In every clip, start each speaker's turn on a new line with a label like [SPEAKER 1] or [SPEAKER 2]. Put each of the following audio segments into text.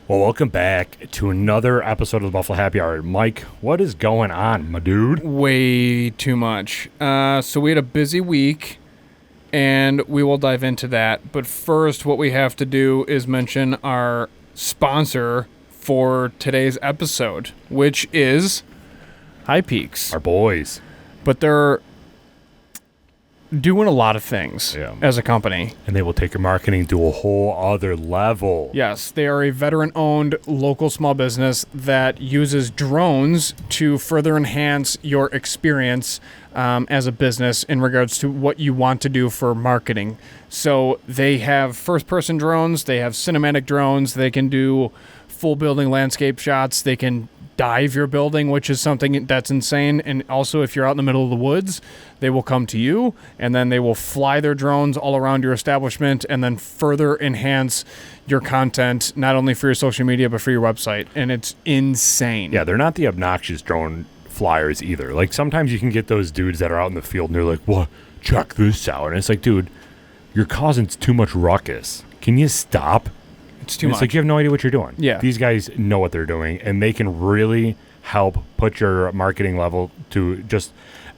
[SPEAKER 1] Well, welcome back to another episode of the Buffalo Happy Hour. Mike, what is going on, my dude?
[SPEAKER 2] Way too much. So we had a busy week, and we will dive into that. But first, what we have to do is mention our sponsor for today's episode, which is High Peaks.
[SPEAKER 1] Our boys.
[SPEAKER 2] But they're doing a lot of things as a company.
[SPEAKER 1] And they will take your marketing to a whole other level.
[SPEAKER 2] Yes, they are a veteran-owned local small business that uses drones to further enhance your experience as a business in regards to what you want to do for marketing. So they have first-person drones, they have cinematic drones, they can do full building landscape shots, they can dive your building, which is something that's insane. And also, if you're out in the middle of the woods, they will come to you, and then they will fly their drones all around your establishment and then further enhance your content, not only for your social media, but for your website. And it's insane.
[SPEAKER 1] Yeah, they're not the obnoxious drone flyers either. Like, sometimes you can get those dudes that are out in the field and they're like, well, check this out. And it's like, dude, you're causing too much ruckus. Can you stop?
[SPEAKER 2] It's too much.
[SPEAKER 1] It's like you have no idea what you're doing.
[SPEAKER 2] Yeah.
[SPEAKER 1] These guys know what they're doing, and they can really help put your marketing level to just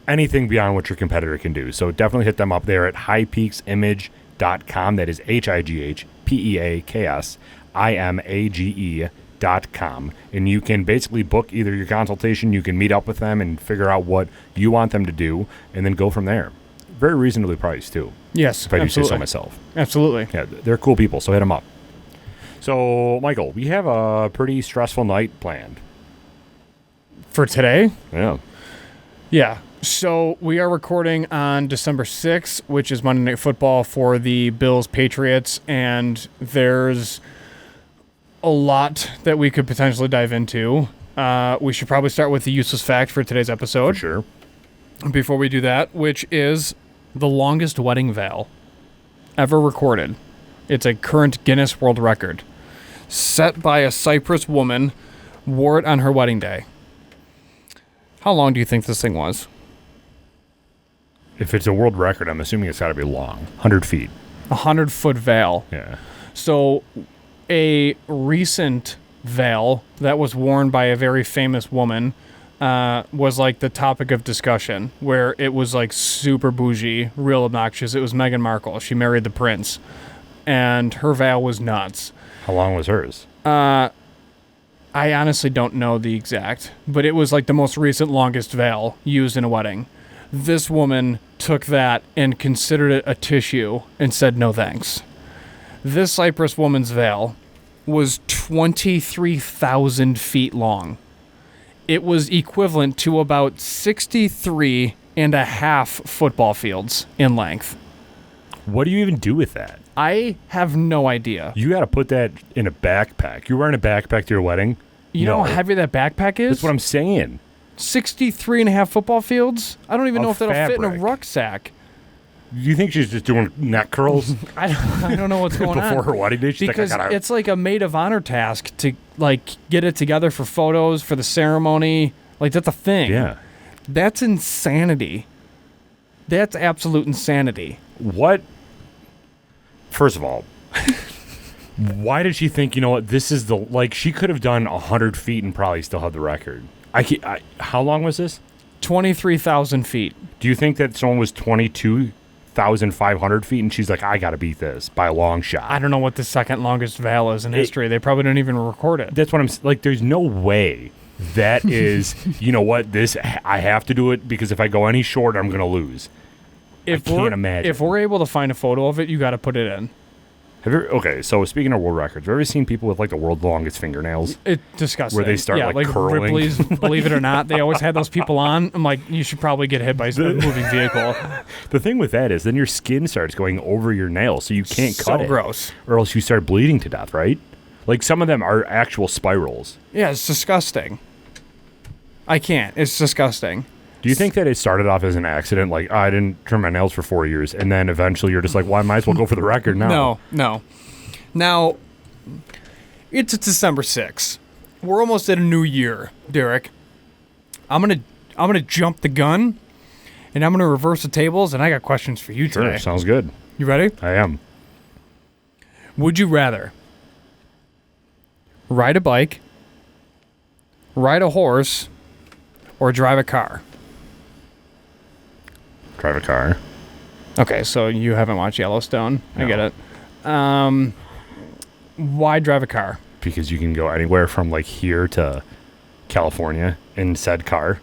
[SPEAKER 1] anything beyond what your competitor can do. So definitely hit them up there at highpeaksimage.com. That is HIGHPEAKSIMAGE.com. And you can basically book either your consultation, you can meet up with them and figure out what you want them to do, and then go from there. Very reasonably priced, too.
[SPEAKER 2] Yes,
[SPEAKER 1] if I do say so
[SPEAKER 2] absolutely.
[SPEAKER 1] myself.
[SPEAKER 2] Absolutely.
[SPEAKER 1] Yeah, they're cool people, so hit them up. So, Michael, we have a pretty stressful night planned.
[SPEAKER 2] For today?
[SPEAKER 1] Yeah.
[SPEAKER 2] Yeah. So we are recording on December 6th, which is Monday Night Football for the Bills Patriots, and there's a lot that we could potentially dive into. We should probably start with the useless fact for today's episode.
[SPEAKER 1] For sure.
[SPEAKER 2] Before we do that, which is the longest wedding veil ever recorded. It's a current Guinness World Record. Set by a Cyprus woman, wore it on her wedding day. How long do you think this thing was?
[SPEAKER 1] If it's a world record, I'm assuming it's got to be long. 100 feet.
[SPEAKER 2] 100-foot veil.
[SPEAKER 1] Yeah.
[SPEAKER 2] So a recent veil that was worn by a very famous woman was like the topic of discussion, where it was like super bougie, real obnoxious. It was Meghan Markle. She married the prince, and her veil was nuts.
[SPEAKER 1] How long was hers?
[SPEAKER 2] I honestly don't know the exact, but it was like the most recent longest veil used in a wedding. This woman took that and considered it a tissue and said no thanks. This Cyprus woman's veil was 23,000 feet long. It was equivalent to about 63 and a half football fields in length.
[SPEAKER 1] What do you even do with that?
[SPEAKER 2] I have no idea.
[SPEAKER 1] You got to put that in a backpack. You wearing a backpack to your wedding?
[SPEAKER 2] You know how heavy that backpack is?
[SPEAKER 1] That's what I'm saying.
[SPEAKER 2] 63 and a half football fields? I don't even know if that'll fit in a
[SPEAKER 1] fabric.
[SPEAKER 2] rucksack.
[SPEAKER 1] You think she's just doing neck curls
[SPEAKER 2] I don't know what's going on.
[SPEAKER 1] before her wedding day? She's
[SPEAKER 2] Because
[SPEAKER 1] like,
[SPEAKER 2] it's like a maid of honor task to like get it together for photos, for the ceremony. Like, that's a thing.
[SPEAKER 1] Yeah.
[SPEAKER 2] That's insanity. That's absolute insanity.
[SPEAKER 1] What? First of all, why did she think, you know what, this is the, like, she could have done 100 feet and probably still had the record. How long was this?
[SPEAKER 2] 23,000 feet.
[SPEAKER 1] Do you think that someone was 22,500 feet and she's like, I got to beat this by a long shot?
[SPEAKER 2] I don't know what the second longest veil is in history. They probably didn't even record it.
[SPEAKER 1] That's what I'm, like, there's no way that is, you know what, this, I have to do it because if I go any shorter, I'm going to lose. I can't imagine.
[SPEAKER 2] If we're able to find a photo of it, you got to put it in.
[SPEAKER 1] Okay, so speaking of world records, have you ever seen people with, like, the world's longest fingernails?
[SPEAKER 2] It's disgusting.
[SPEAKER 1] Where they start, like curling.
[SPEAKER 2] Ripley's, believe it or not, they always had those people on. I'm like, you should probably get hit by a moving vehicle.
[SPEAKER 1] The thing with that is then your skin starts going over your nails, so you can't cut it.
[SPEAKER 2] So gross.
[SPEAKER 1] Or else you start bleeding to death, right? Like, some of them are actual spirals.
[SPEAKER 2] Yeah, it's disgusting. I can't. It's disgusting.
[SPEAKER 1] Do you think that it started off as an accident, like, I didn't trim my nails for 4 years, and then eventually you're just like, well, I might as well go for the record now?
[SPEAKER 2] No. Now, it's December 6th. We're almost at a new year, Derek. I'm gonna jump the gun, and I'm gonna reverse the tables, and I got questions for you today.
[SPEAKER 1] Sure, sounds good.
[SPEAKER 2] You ready?
[SPEAKER 1] I am.
[SPEAKER 2] Would you rather Ride a bike, ride a horse, or drive a car?
[SPEAKER 1] Drive a car.
[SPEAKER 2] Okay, so you haven't watched Yellowstone.
[SPEAKER 1] No.
[SPEAKER 2] I get it. Why drive a car?
[SPEAKER 1] Because you can go anywhere from like here to California in said car.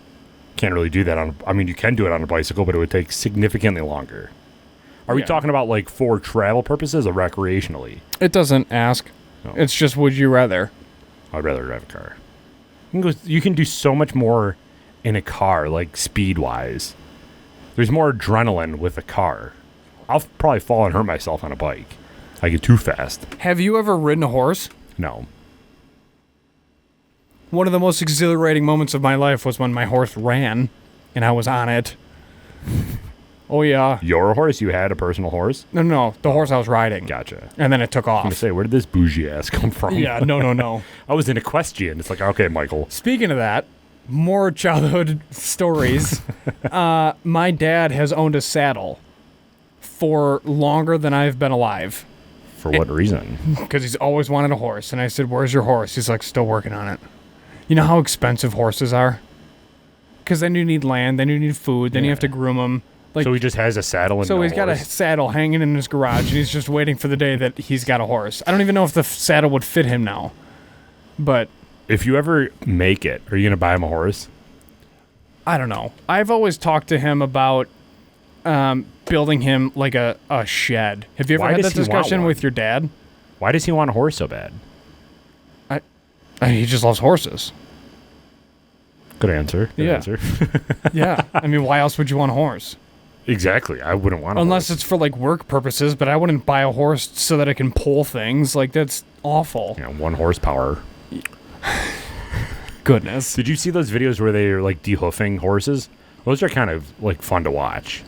[SPEAKER 1] Can't really do that you can do it on a bicycle, but it would take significantly longer. Are we
[SPEAKER 2] Yeah.
[SPEAKER 1] talking about like for travel purposes or recreationally?
[SPEAKER 2] It doesn't ask.
[SPEAKER 1] No.
[SPEAKER 2] It's just would you rather?
[SPEAKER 1] I'd rather drive a car. You can do so much more in a car, like speed-wise. There's more adrenaline with a car. I'll probably fall and hurt myself on a bike. I get too fast.
[SPEAKER 2] Have you ever ridden a horse?
[SPEAKER 1] No.
[SPEAKER 2] One of the most exhilarating moments of my life was when my horse ran and I was on it. Oh, yeah.
[SPEAKER 1] Your horse? You had a personal horse?
[SPEAKER 2] No, the horse I was riding.
[SPEAKER 1] Gotcha.
[SPEAKER 2] And then it took
[SPEAKER 1] I'm going to
[SPEAKER 2] off.
[SPEAKER 1] say, where did this bougie ass come from?
[SPEAKER 2] Yeah, no.
[SPEAKER 1] I was an equestrian. It's like, okay, Michael.
[SPEAKER 2] Speaking of that, more childhood stories. My dad has owned a saddle for longer than I've been alive
[SPEAKER 1] For what reason?
[SPEAKER 2] because he's always wanted a horse. And I said, "Where's your horse?" He's like, "Still working on it." You know how expensive horses are? Because then you need land, then you need food, then you have to groom them. Like,
[SPEAKER 1] So he just has a saddle and
[SPEAKER 2] so
[SPEAKER 1] no
[SPEAKER 2] he's got a
[SPEAKER 1] horse?
[SPEAKER 2] saddle hanging in his garage, and he's just waiting for the day that he's got a horse. I don't even know if the saddle would fit him now. But
[SPEAKER 1] If you ever make it, are you going to buy him a horse?
[SPEAKER 2] I don't know. I've always talked to him about building him like a shed. Have you ever
[SPEAKER 1] Why
[SPEAKER 2] had
[SPEAKER 1] does
[SPEAKER 2] that
[SPEAKER 1] he want
[SPEAKER 2] discussion
[SPEAKER 1] one?
[SPEAKER 2] with your dad?
[SPEAKER 1] Why does he want a horse so bad?
[SPEAKER 2] He just loves horses.
[SPEAKER 1] Good answer. Good
[SPEAKER 2] Yeah.
[SPEAKER 1] answer.
[SPEAKER 2] Yeah. I mean, why else would you want a horse?
[SPEAKER 1] Exactly. I wouldn't want a
[SPEAKER 2] Unless
[SPEAKER 1] horse.
[SPEAKER 2] it's for like work purposes, but I wouldn't buy a horse so that I can pull things. Like, that's awful.
[SPEAKER 1] 1 horsepower.
[SPEAKER 2] Goodness.
[SPEAKER 1] Did you see those videos where they're like dehoofing horses? Those are kind of like fun to watch.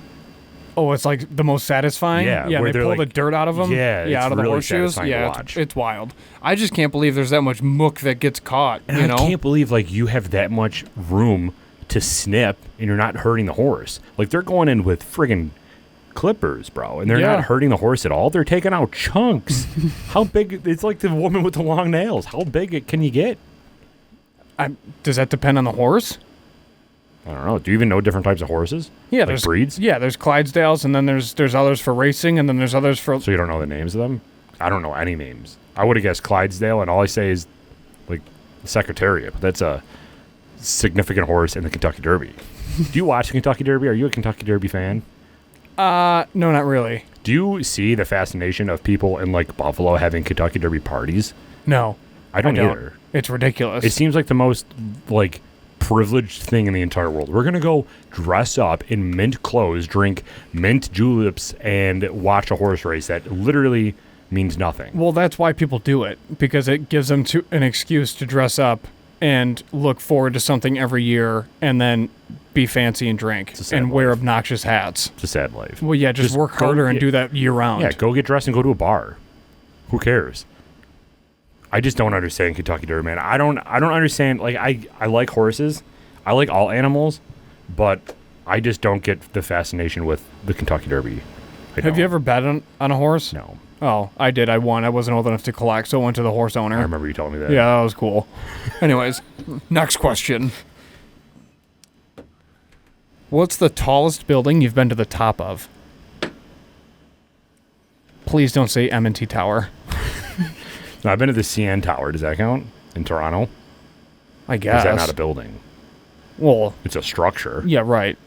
[SPEAKER 2] Oh, it's like the most satisfying?
[SPEAKER 1] Yeah,
[SPEAKER 2] Yeah,
[SPEAKER 1] where
[SPEAKER 2] they
[SPEAKER 1] they're
[SPEAKER 2] pull the
[SPEAKER 1] like-
[SPEAKER 2] dirt out of them?
[SPEAKER 1] Yeah, it's
[SPEAKER 2] out of the
[SPEAKER 1] really
[SPEAKER 2] horseshoes?
[SPEAKER 1] satisfying to
[SPEAKER 2] Yeah,
[SPEAKER 1] watch.
[SPEAKER 2] it's wild. I just can't believe there's that much muck that gets caught,
[SPEAKER 1] And
[SPEAKER 2] you know?
[SPEAKER 1] I can't believe like you have that much room to snip and you're not hurting the horse. Like they're going in with friggin' clippers, bro, and they're
[SPEAKER 2] Yeah.
[SPEAKER 1] not hurting the horse at all. They're taking out chunks. How big? It's like the woman with the long nails. How big can you get?
[SPEAKER 2] Does that depend on the horse?
[SPEAKER 1] I don't know. Do you even know different types of horses?
[SPEAKER 2] Yeah,
[SPEAKER 1] Like
[SPEAKER 2] there's
[SPEAKER 1] breeds?
[SPEAKER 2] Yeah, there's Clydesdales, and then there's others for racing, and then there's others for.
[SPEAKER 1] So you don't know the names of them? I don't know any names. I would have guessed Clydesdale, and all I say is like Secretariat. But that's a significant horse in the Kentucky Derby. Do you watch the Kentucky Derby? Are you a Kentucky Derby fan?
[SPEAKER 2] No, not really.
[SPEAKER 1] Do you see the fascination of people in like Buffalo having Kentucky Derby parties?
[SPEAKER 2] No,
[SPEAKER 1] I don't either.
[SPEAKER 2] It's ridiculous.
[SPEAKER 1] It seems like the most like privileged thing in the entire world. We're gonna go dress up in mint clothes, drink mint juleps, and watch a horse race that literally means nothing.
[SPEAKER 2] Well, that's why people do it, because it gives them an excuse to dress up and look forward to something every year, and then be fancy and drink
[SPEAKER 1] a sad
[SPEAKER 2] and wear
[SPEAKER 1] life.
[SPEAKER 2] obnoxious hats.
[SPEAKER 1] It's a sad life.
[SPEAKER 2] Well, yeah, just work
[SPEAKER 1] go
[SPEAKER 2] harder and
[SPEAKER 1] get-
[SPEAKER 2] do that year round.
[SPEAKER 1] Yeah, go get dressed and go to a bar. Who cares? I just don't understand Kentucky Derby, man. I don't understand. Like I like horses. I like all animals, but I just don't get the fascination with the Kentucky Derby.
[SPEAKER 2] Have you ever bet on a horse?
[SPEAKER 1] No.
[SPEAKER 2] Oh, I did. I won. I wasn't old enough to collect, so I went to the horse owner.
[SPEAKER 1] I remember you telling me that.
[SPEAKER 2] Yeah, that was cool. Anyways, next question. What's the tallest building you've been to the top of? Please don't say M&T Tower.
[SPEAKER 1] No, I've been to the CN Tower. Does that count? In Toronto?
[SPEAKER 2] I
[SPEAKER 1] Or
[SPEAKER 2] guess.
[SPEAKER 1] is that not a building?
[SPEAKER 2] Well,
[SPEAKER 1] It's a structure.
[SPEAKER 2] yeah, right.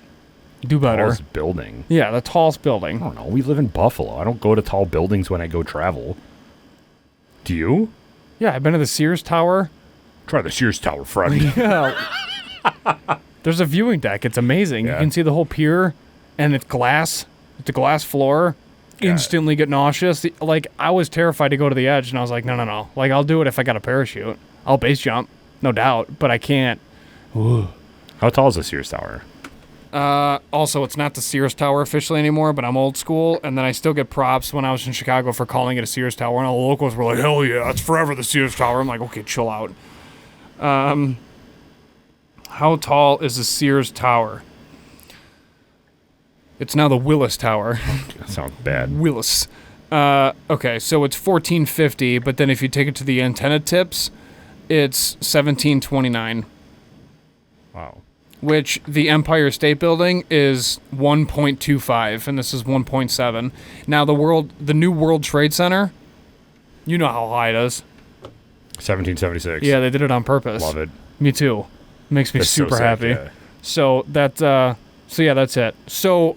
[SPEAKER 2] Do better.
[SPEAKER 1] Tallest building.
[SPEAKER 2] Yeah, the tallest
[SPEAKER 1] I
[SPEAKER 2] building.
[SPEAKER 1] don't know. We live in Buffalo. I don't go to tall buildings when I go travel. Do you?
[SPEAKER 2] Yeah, I've been to the Sears Tower.
[SPEAKER 1] Try the Sears Tower, Freddy.
[SPEAKER 2] Yeah. There's a viewing deck. It's amazing.
[SPEAKER 1] Yeah.
[SPEAKER 2] You can see the whole pier, and it's glass. It's a glass floor.
[SPEAKER 1] Yeah.
[SPEAKER 2] Instantly get nauseous. Like, I was terrified to go to the edge, and I was like, no. Like, I'll do it if I got a parachute. I'll base jump, no doubt, but I can't.
[SPEAKER 1] How tall is the Sears Tower?
[SPEAKER 2] Also, it's not the Sears Tower officially anymore, but I'm old school, and then I still get props when I was in Chicago for calling it a Sears Tower, and all the locals were like, hell yeah, it's forever the Sears Tower. I'm like, okay, chill out. How tall is the Sears Tower? It's now the Willis Tower.
[SPEAKER 1] That sounds bad.
[SPEAKER 2] Willis. Okay, so it's 1450, but then if you take it to the antenna tips, It's 1729,
[SPEAKER 1] Wow.
[SPEAKER 2] which the Empire State Building is 1.25, and this is 1.7. Now the new World Trade Center, you know how high it is.
[SPEAKER 1] 1776.
[SPEAKER 2] Yeah, they did it on purpose.
[SPEAKER 1] Love it.
[SPEAKER 2] Me too. Makes me
[SPEAKER 1] That's so
[SPEAKER 2] super
[SPEAKER 1] sick,
[SPEAKER 2] happy.
[SPEAKER 1] yeah.
[SPEAKER 2] So that that's it. So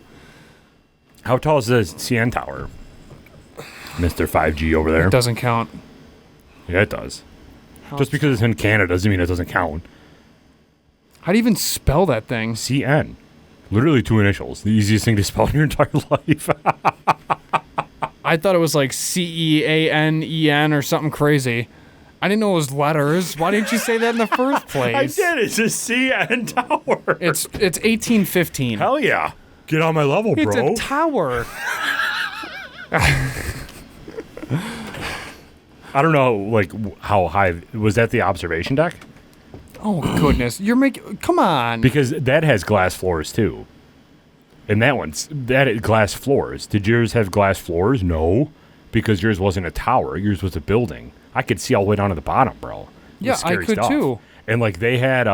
[SPEAKER 1] How tall is the CN Tower? Mr. 5G over there.
[SPEAKER 2] it doesn't count.
[SPEAKER 1] Yeah, it does. Just because it's in Canada doesn't mean it doesn't count.
[SPEAKER 2] How do you even spell that thing?
[SPEAKER 1] CN. Literally 2 initials. The easiest thing to spell in your entire life.
[SPEAKER 2] I thought it was like CEANEN or something crazy. I didn't know it was letters. Why didn't you say that in the first place?
[SPEAKER 1] I did. It's a CN Tower.
[SPEAKER 2] It's 1815.
[SPEAKER 1] Hell yeah. Get on my level,
[SPEAKER 2] It's
[SPEAKER 1] bro.
[SPEAKER 2] a tower.
[SPEAKER 1] I don't know, like, how high. Was that the observation deck?
[SPEAKER 2] Oh goodness, you're making. Come on.
[SPEAKER 1] Because that has glass floors, too. And that glass floors. Did yours have glass floors? No. Because yours wasn't a tower. Yours was a building. I could see all the way down to the bottom, bro. It was
[SPEAKER 2] Yeah, I
[SPEAKER 1] scary
[SPEAKER 2] could
[SPEAKER 1] stuff.
[SPEAKER 2] too.
[SPEAKER 1] And, like, they had,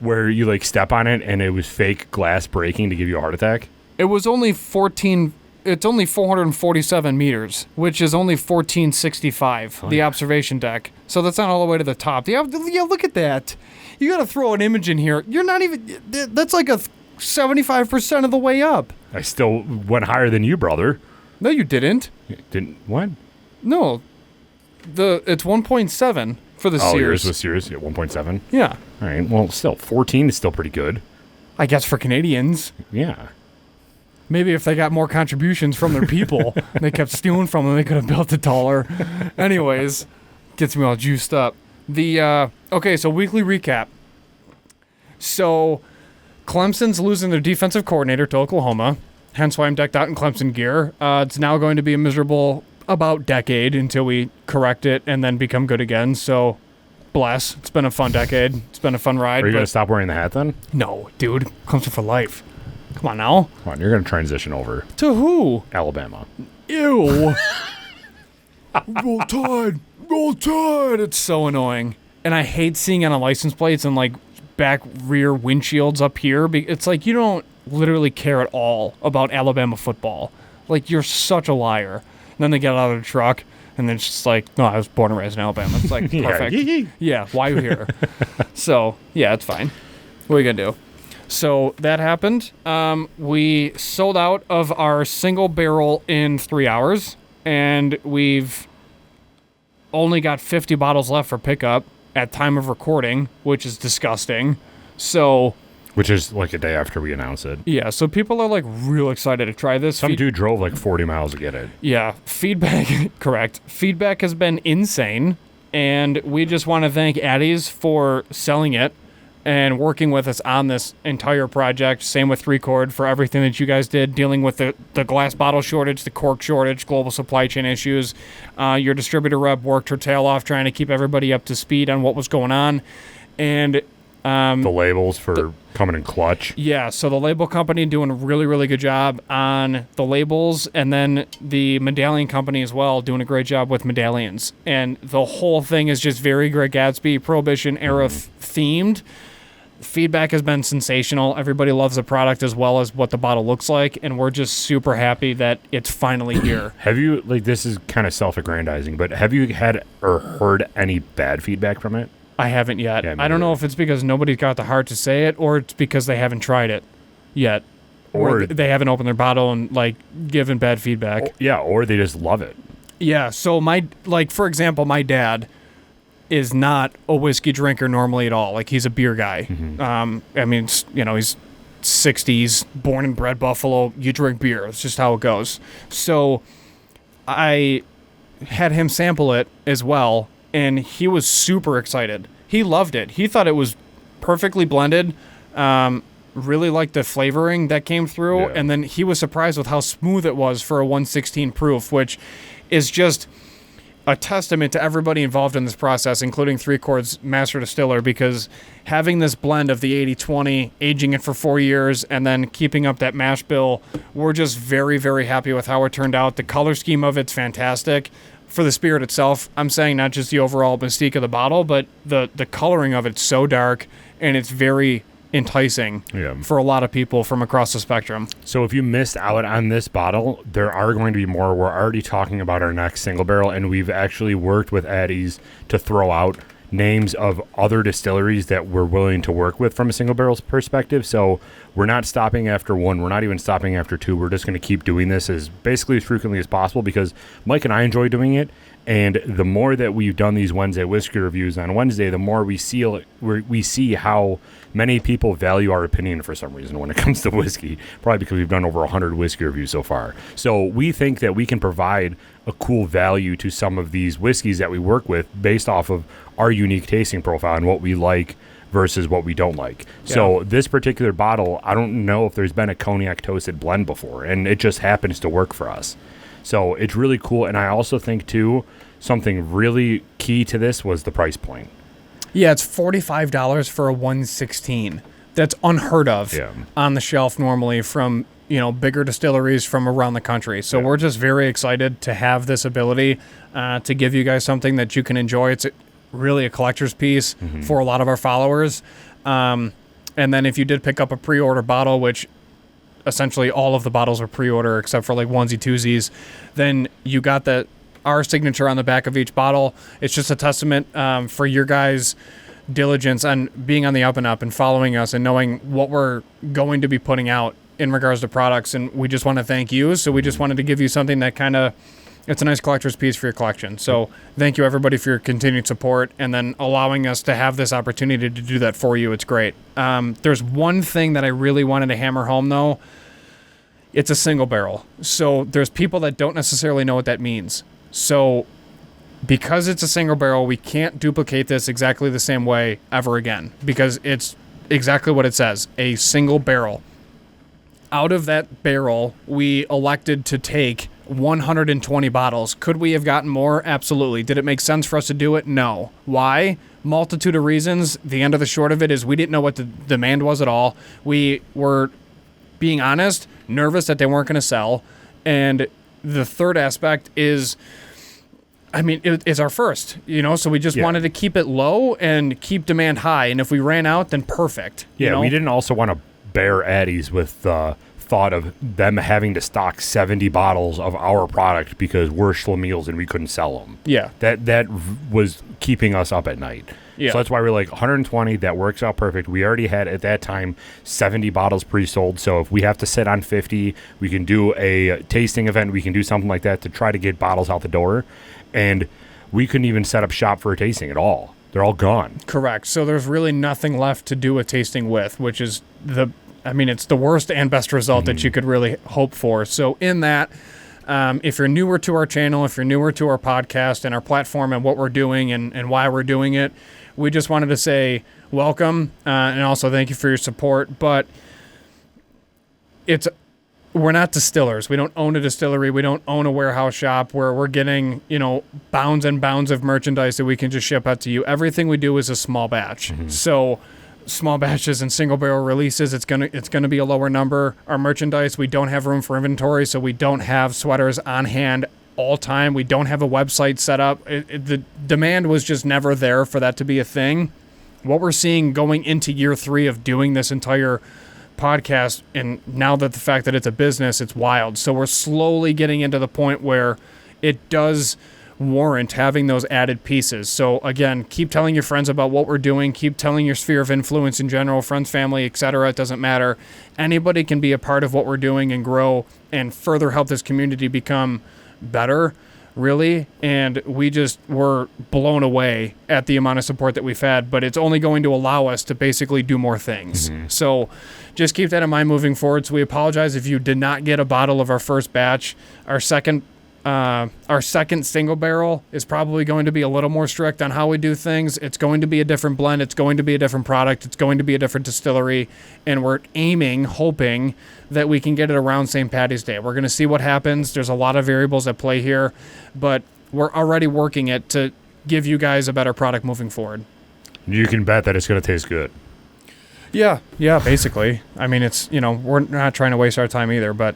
[SPEAKER 1] where you, like, step on it and it was fake glass breaking to give you a heart attack.
[SPEAKER 2] It was only 14. It's only 447 meters, which is only 1465. The observation deck. So that's not all the way to the top. Yeah, look at that. You got to throw an image in here. You're not even. That's like a 75% of the way up.
[SPEAKER 1] I still went higher than you, brother.
[SPEAKER 2] No, you didn't.
[SPEAKER 1] Didn't, what?
[SPEAKER 2] No, it's 1.7 for the
[SPEAKER 1] Oh,
[SPEAKER 2] Sears.
[SPEAKER 1] yours was Sears at 1.7?
[SPEAKER 2] Yeah,
[SPEAKER 1] All right, well, still, 14 is still pretty good.
[SPEAKER 2] I guess for Canadians.
[SPEAKER 1] Yeah.
[SPEAKER 2] Maybe if they got more contributions from their people, they kept stealing from them, they could have built it taller. Anyways, gets me all juiced up. Okay, so weekly recap. So Clemson's losing their defensive coordinator to Oklahoma, hence why I'm decked out in Clemson gear. It's now going to be a miserable about decade until we correct it and then become good again. So bless. It's been a fun decade. It's been a fun ride.
[SPEAKER 1] Are you
[SPEAKER 2] but
[SPEAKER 1] going to stop wearing the hat then?
[SPEAKER 2] no, dude. Clemson for life. Come on now.
[SPEAKER 1] Come on, you're going to transition over.
[SPEAKER 2] To who?
[SPEAKER 1] Alabama.
[SPEAKER 2] Ew. Roll Tide. Roll Tide. It's so annoying. And I hate seeing on a license plates and like back rear windshields up here. It's like you don't literally care at all about Alabama football. Like you're such a liar. And then they get out of the truck and then it's just like, no, I was born and raised in Alabama. It's like, perfect.
[SPEAKER 1] Yeah.
[SPEAKER 2] Yeah, why are you here? So, yeah, it's fine. What are you going to do? So that happened. We sold out of our single barrel in 3 hours, and we've only got 50 bottles left for pickup at time of recording, which is disgusting. So,
[SPEAKER 1] Which is like a day after we announced it.
[SPEAKER 2] yeah, so people are like real excited to try this.
[SPEAKER 1] Some dude drove like 40 miles to get it.
[SPEAKER 2] Yeah, feedback, correct. Feedback has been insane, and we just want to thank Addie's for selling it and working with us on this entire project. Same with 3Chord for everything that you guys did, dealing with the glass bottle shortage, the cork shortage, global supply chain issues. Your distributor rep worked her tail off trying to keep everybody up to speed on what was going on. And
[SPEAKER 1] The labels for coming in clutch.
[SPEAKER 2] yeah, so the label company doing a really, really good job on the labels, and then the medallion company as well doing a great job with medallions. And the whole thing is just very Great Gatsby, Prohibition era themed. Feedback has been sensational. Everybody loves the product as well as what the bottle looks like, and we're just super happy that it's finally here.
[SPEAKER 1] Have you, like, this is kind of self-aggrandizing, but have you had or heard any bad feedback from it?
[SPEAKER 2] I haven't yet.
[SPEAKER 1] Yeah, me
[SPEAKER 2] I don't know
[SPEAKER 1] neither.
[SPEAKER 2] if it's because nobody's got the heart to say it, or it's because they haven't tried it yet.
[SPEAKER 1] Or-
[SPEAKER 2] They haven't opened their bottle and, like, given bad feedback.
[SPEAKER 1] Yeah, or they just love it.
[SPEAKER 2] Yeah, so for example, my dad is not a whiskey drinker normally at all. Like, he's a beer guy. I mean, he's 60s, born and bred Buffalo. You drink beer. It's just how it goes. So I had him sample it as well, and he was super excited. He loved it. He thought it was perfectly blended. Really liked the flavoring that came through,
[SPEAKER 1] Yeah.
[SPEAKER 2] and then he was surprised with how smooth it was for a 116 proof, which is just a testament to everybody involved in this process, including 3Chord's master distiller, because having this blend of the 80-20, aging it for 4 years, and then keeping up that mash bill, we're just very, very happy with how it turned out. The color scheme of it's fantastic. for the spirit itself, I'm saying not just the overall mystique of the bottle, but the coloring of it's so dark and it's very enticing for a lot of people from across the spectrum.
[SPEAKER 1] So if you missed out on this bottle, there are going to be more. We're already talking about our next single barrel, and we've actually worked with Addies to throw out names of other distilleries that we're willing to work with from a single barrel perspective. So we're not stopping after one. We're not even stopping after two. We're just going to keep doing this as basically as frequently as possible because Mike and I enjoy doing it. And the more that we've done these Wednesday whiskey reviews on Wednesday, the more we see how many people value our opinion for some reason when it comes to whiskey, probably because we've done over 100 whiskey reviews so far. So we think that we can provide a cool value to some of these whiskeys that we work with based off of our unique tasting profile and what we like versus what we don't like. Yeah. So this particular bottle, I don't know if there's been a cognac toasted blend before, and it just happens to work for us. So it's really cool. And I also think, too, something really key to this was the price point.
[SPEAKER 2] Yeah, it's $45 for a 116. That's unheard of on the shelf normally from, bigger distilleries from around the country. So we're just very excited to have this ability to give you guys something that you can enjoy. It's really a collector's piece for a lot of our followers. And then if you did pick up a pre-order bottle, which essentially all of the bottles are pre-order except for like onesie twosies, then you got our signature on the back of each bottle. It's just a testament for your guys' diligence on being on the up and up and following us and knowing what we're going to be putting out in regards to products. And we just want to thank you. So we just wanted to give you something that it's a nice collector's piece for your collection. So thank you everybody for your continued support and then allowing us to have this opportunity to do that for you. It's great. There's one thing that I really wanted to hammer home though. It's a single barrel. So there's people that don't necessarily know what that means. So because it's a single barrel, we can't duplicate this exactly the same way ever again because it's exactly what it says, a single barrel. Out of that barrel, we elected to take 120 bottles. Could we have gotten more? Absolutely. Did it make sense for us to do it? No. Why? Multitude of reasons. The end of the short of it is we didn't know what the demand was at all. We were, being honest, nervous that they weren't going to sell. And the third aspect is, it's our first, so we just wanted to keep it low and keep demand high. And if we ran out, then perfect.
[SPEAKER 1] Yeah, we didn't also want to bear Addies with the thought of them having to stock 70 bottles of our product because we're schlemiels and we couldn't sell them.
[SPEAKER 2] Yeah.
[SPEAKER 1] That was keeping us up at night. Yeah. So that's why we're like 120, that works out perfect. We already had at that time 70 bottles pre-sold. So if we have to sit on 50, we can do a tasting event. We can do something like that to try to get bottles out the door. And we couldn't even set up shop for a tasting at all. They're all gone.
[SPEAKER 2] Correct. So there's really nothing left to do a tasting with, which is it's the worst and best result that you could really hope for. So in that, if you're newer to our channel, if you're newer to our podcast and our platform and what we're doing and why we're doing it, we just wanted to say welcome and also thank you for your support. But we're not distillers. We don't own a distillery. We don't own a warehouse shop where we're getting, bounds and bounds of merchandise that we can just ship out to you. Everything we do is a small batch. So small batches and single barrel releases, it's gonna be a lower number. Our merchandise, we don't have room for inventory, so we don't have sweaters on hand all time. We don't have a website set up. The demand was just never there for that to be a thing. What we're seeing going into year 3 of doing this entire podcast, and now that the fact that it's a business, it's wild. So we're slowly getting into the point where it does warrant having those added pieces. So again, keep telling your friends about what we're doing. Keep telling your sphere of influence in general, friends, family, etc. It doesn't matter. Anybody can be a part of what we're doing and grow and further help this community become better, really. And we're blown away at the amount of support that we've had, but it's only going to allow us to basically do more things. So just keep that in mind moving forward. So we apologize if you did not get a bottle of our first batch. Our second single barrel is probably going to be a little more strict on how we do things. It's going to be a different blend. It's going to be a different product. It's going to be a different distillery. And we're hoping that we can get it around St. Paddy's Day. We're going to see what happens. There's a lot of variables at play here, but we're already working it to give you guys a better product moving forward.
[SPEAKER 1] You can bet that it's going to taste good.
[SPEAKER 2] Yeah, basically. It's, we're not trying to waste our time either, but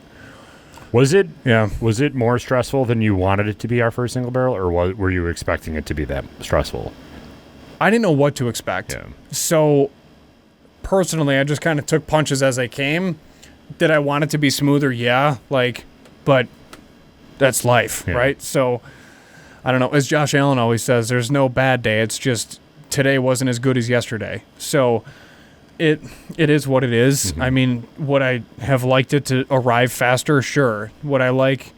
[SPEAKER 1] Was it
[SPEAKER 2] Yeah.
[SPEAKER 1] Was it more stressful than you wanted it to be, our first single barrel, or were you expecting it to be that stressful?
[SPEAKER 2] I didn't know what to expect.
[SPEAKER 1] Yeah.
[SPEAKER 2] So, personally, I just kind of took punches as they came. Did I want it to be smoother? Yeah. But that's life,
[SPEAKER 1] Yeah.
[SPEAKER 2] right? So, I don't know. As Josh Allen always says, there's no bad day. It's just today wasn't as good as yesterday. So, it is what it is.
[SPEAKER 1] Mm-hmm.
[SPEAKER 2] I mean, would I have liked it to arrive faster? Sure. Would I like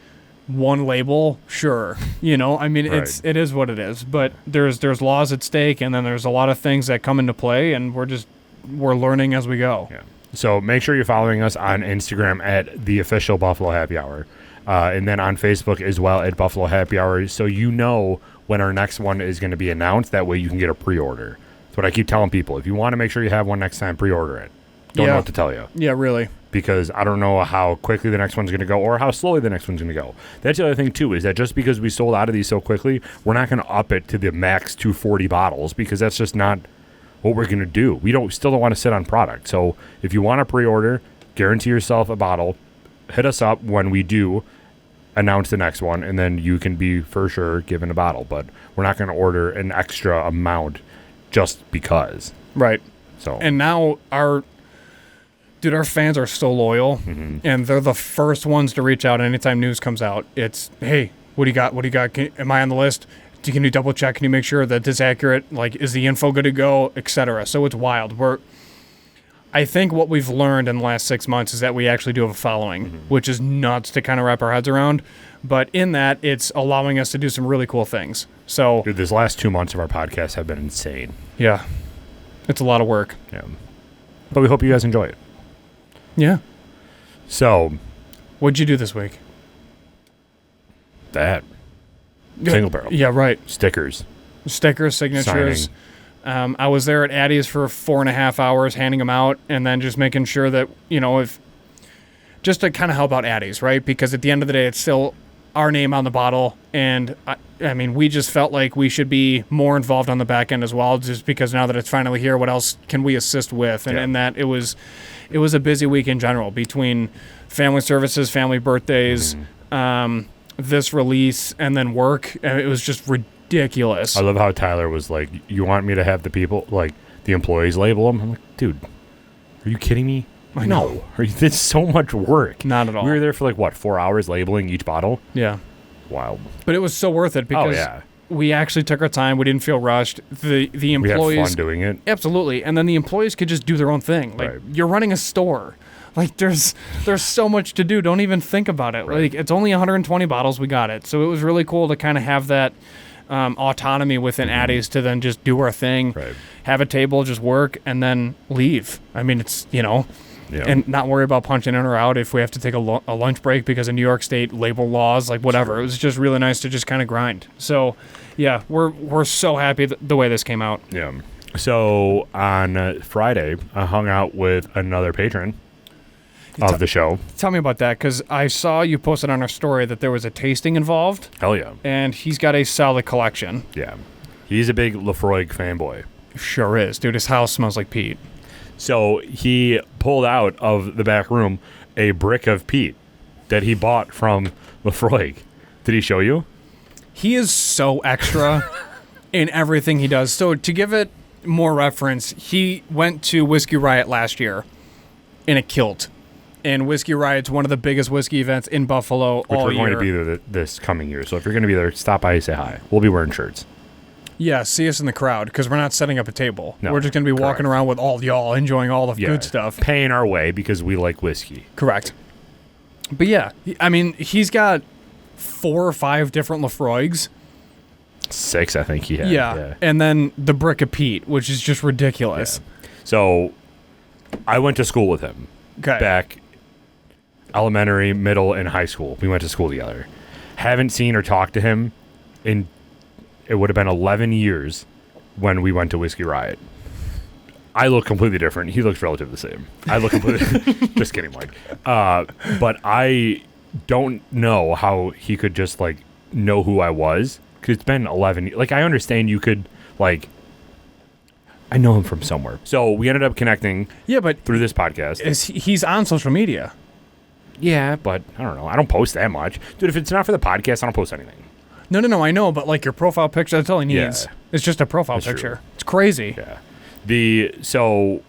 [SPEAKER 2] one label? Sure. I mean,
[SPEAKER 1] Right.
[SPEAKER 2] it is what it is. But there's laws at stake, and then there's a lot of things that come into play, and we're learning as we go.
[SPEAKER 1] Yeah. So make sure you're following us on Instagram at the official Buffalo Happy Hour, and then on Facebook as well at Buffalo Happy Hour, so you know when our next one is going to be announced. That way you can get a pre-order. That's what I keep telling people. If you want to make sure you have one next time, pre-order it. Don't know what to tell you.
[SPEAKER 2] Yeah, really.
[SPEAKER 1] Because I don't know how quickly the next one's going to go or how slowly the next one's going to go. That's the other thing, too, is that just because we sold out of these so quickly, we're not going to up it to the max 240 bottles because that's just not what we're going to do. We still don't want to sit on product. So if you want to pre-order, guarantee yourself a bottle, hit us up when we do announce the next one, and then you can be for sure given a bottle. But we're not going to order an extra amount just because.
[SPEAKER 2] Right.
[SPEAKER 1] So
[SPEAKER 2] And now our fans are so loyal, and they're the first ones to reach out anytime news comes out. It's, hey, what do you got? What do you got? Am I on the list? Can you double check? Can you make sure that this is accurate? Like, is the info good to go, etc.? So it's wild. I think what we've learned in the last 6 months is that we actually do have a following, which is nuts to kind of wrap our heads around. But in that, it's allowing us to do some really cool things. So,
[SPEAKER 1] dude, these last 2 months of our podcast have been insane.
[SPEAKER 2] yeah, it's a lot of work.
[SPEAKER 1] Yeah. But we hope you guys enjoy it.
[SPEAKER 2] Yeah.
[SPEAKER 1] So,
[SPEAKER 2] What'd you do this week?
[SPEAKER 1] that. Single barrel.
[SPEAKER 2] Yeah, right.
[SPEAKER 1] Stickers.
[SPEAKER 2] Stickers, signatures. I was there at Addie's for 4.5 hours handing them out, and then just making sure that, just to kind of help out Addie's, right? Because at the end of the day, it's still our name on the bottle, and I mean, we just felt like we should be more involved on the back end as well, just because now that it's finally here, what else can we assist with? And that it was a busy week in general between family services, family birthdays, this release, and then work. And it was just ridiculous.
[SPEAKER 1] I love how Tyler was like, you want me to have the people, like, the employees label them? I'm like, dude, are you kidding me?
[SPEAKER 2] I know.
[SPEAKER 1] It's so much work.
[SPEAKER 2] Not at all.
[SPEAKER 1] We were there for 4 hours labeling each bottle?
[SPEAKER 2] Yeah.
[SPEAKER 1] Wow.
[SPEAKER 2] But it was so worth it because we actually took our time. We didn't feel rushed. The employees...
[SPEAKER 1] We had fun doing it.
[SPEAKER 2] Absolutely. And then the employees could just do their own thing. Like,
[SPEAKER 1] Right.
[SPEAKER 2] You're running a store. Like, there's so much to do. Don't even think about it.
[SPEAKER 1] Right.
[SPEAKER 2] Like, it's only 120 bottles. We got it. So it was really cool to kind of have that autonomy within Addie's to then just do our thing,
[SPEAKER 1] Right.
[SPEAKER 2] have a table, just work, and then leave. I mean, it's,
[SPEAKER 1] Yeah.
[SPEAKER 2] and not worry about punching in or out if we have to take a lunch break because of New York State label laws, like whatever. It was just really nice to just kind of grind. So, yeah, we're so happy the way this came out.
[SPEAKER 1] Yeah. So on Friday, I hung out with another patron of the show.
[SPEAKER 2] Tell me about that, because I saw you posted on our story that there was a tasting involved.
[SPEAKER 1] Hell yeah.
[SPEAKER 2] And he's got a solid collection.
[SPEAKER 1] Yeah. He's a big Lafroig fanboy.
[SPEAKER 2] Sure is. Dude, his house smells like peat.
[SPEAKER 1] So he pulled out of the back room a brick of peat that he bought from Lafroig. Did he show you?
[SPEAKER 2] He is so extra in everything he does. So to give it more reference, he went to Whiskey Riot last year in a kilt. And Whiskey Riot's one of the biggest whiskey events in Buffalo
[SPEAKER 1] Which
[SPEAKER 2] all
[SPEAKER 1] we're
[SPEAKER 2] year.
[SPEAKER 1] going to be there this coming year. So if you're going to be there, stop by and say hi. We'll be wearing shirts.
[SPEAKER 2] Yeah, see us in the crowd, because we're not setting up a table.
[SPEAKER 1] No,
[SPEAKER 2] we're just going to be walking
[SPEAKER 1] correct.
[SPEAKER 2] around with all y'all, enjoying all the good stuff.
[SPEAKER 1] Paying our way because we like whiskey.
[SPEAKER 2] Correct. But yeah, I mean, he's got 4 or 5 different Lafroigs.
[SPEAKER 1] 6, I think he had.
[SPEAKER 2] Yeah. And then the brick of peat, which is just ridiculous.
[SPEAKER 1] Yeah. So I went to school with him.
[SPEAKER 2] Okay.
[SPEAKER 1] Back elementary, middle, and high school. We went to school together. Haven't seen or talked to him in, it would have been 11 years when we went to Whiskey Riot. I look completely different. He looks relatively the same. I look completely... Just kidding, Mike. But I don't know how he could just, know who I was. Because it's been 11... I understand you could, I know him from somewhere. So we ended up connecting
[SPEAKER 2] Yeah, but
[SPEAKER 1] through this podcast.
[SPEAKER 2] he's on social media.
[SPEAKER 1] Yeah, but I don't know. I don't post that much. Dude, if it's not for the podcast, I don't post anything.
[SPEAKER 2] No, I know, but like your profile picture, that's all he needs.
[SPEAKER 1] Yeah.
[SPEAKER 2] It's just a profile
[SPEAKER 1] That's
[SPEAKER 2] picture.
[SPEAKER 1] true.
[SPEAKER 2] It's crazy.
[SPEAKER 1] Yeah. So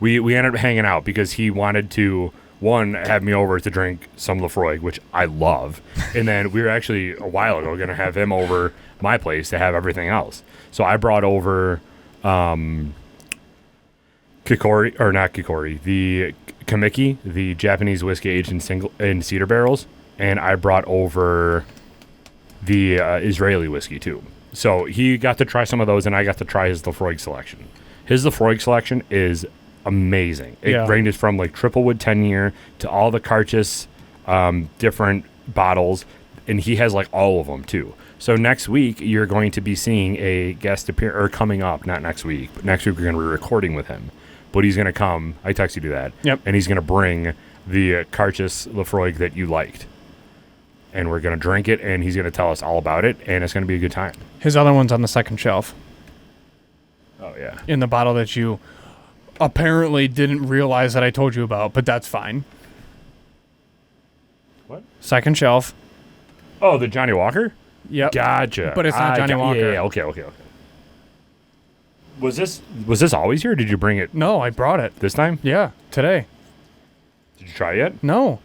[SPEAKER 1] we ended up hanging out because he wanted to, one, have me over to drink some Lefroy, which I love. And then we were actually, a while ago, going to have him over my place to have everything else. So I brought over the Kamiki, the Japanese whiskey aged in cedar barrels. And I brought over the Israeli whiskey, too. So he got to try some of those, and I got to try his Lefroy selection. His Lefroy selection is amazing. It ranges from like triple wood 10-year to all the Carchus different bottles, and he has like all of them too. So next week you're going to be seeing a guest appear, or coming up, not next week, but next week we're going to be recording with him. But he's going to come. I text you to that.
[SPEAKER 2] Yep.
[SPEAKER 1] And he's going to bring the Carchus Lefroy that you liked, and we're going to drink it, and he's going to tell us all about it, and it's going to be a good time.
[SPEAKER 2] His other one's on the second shelf.
[SPEAKER 1] Oh yeah.
[SPEAKER 2] In the bottle that you apparently didn't realize that I told you about, but that's fine.
[SPEAKER 1] What?
[SPEAKER 2] Second shelf.
[SPEAKER 1] Oh, the Johnny Walker?
[SPEAKER 2] Yep.
[SPEAKER 1] Gotcha.
[SPEAKER 2] But it's not Johnny Walker.
[SPEAKER 1] Yeah, okay. Was this always here, or did you bring it
[SPEAKER 2] No, I brought it.
[SPEAKER 1] this time?
[SPEAKER 2] Yeah, today.
[SPEAKER 1] Did you try it yet?
[SPEAKER 2] No.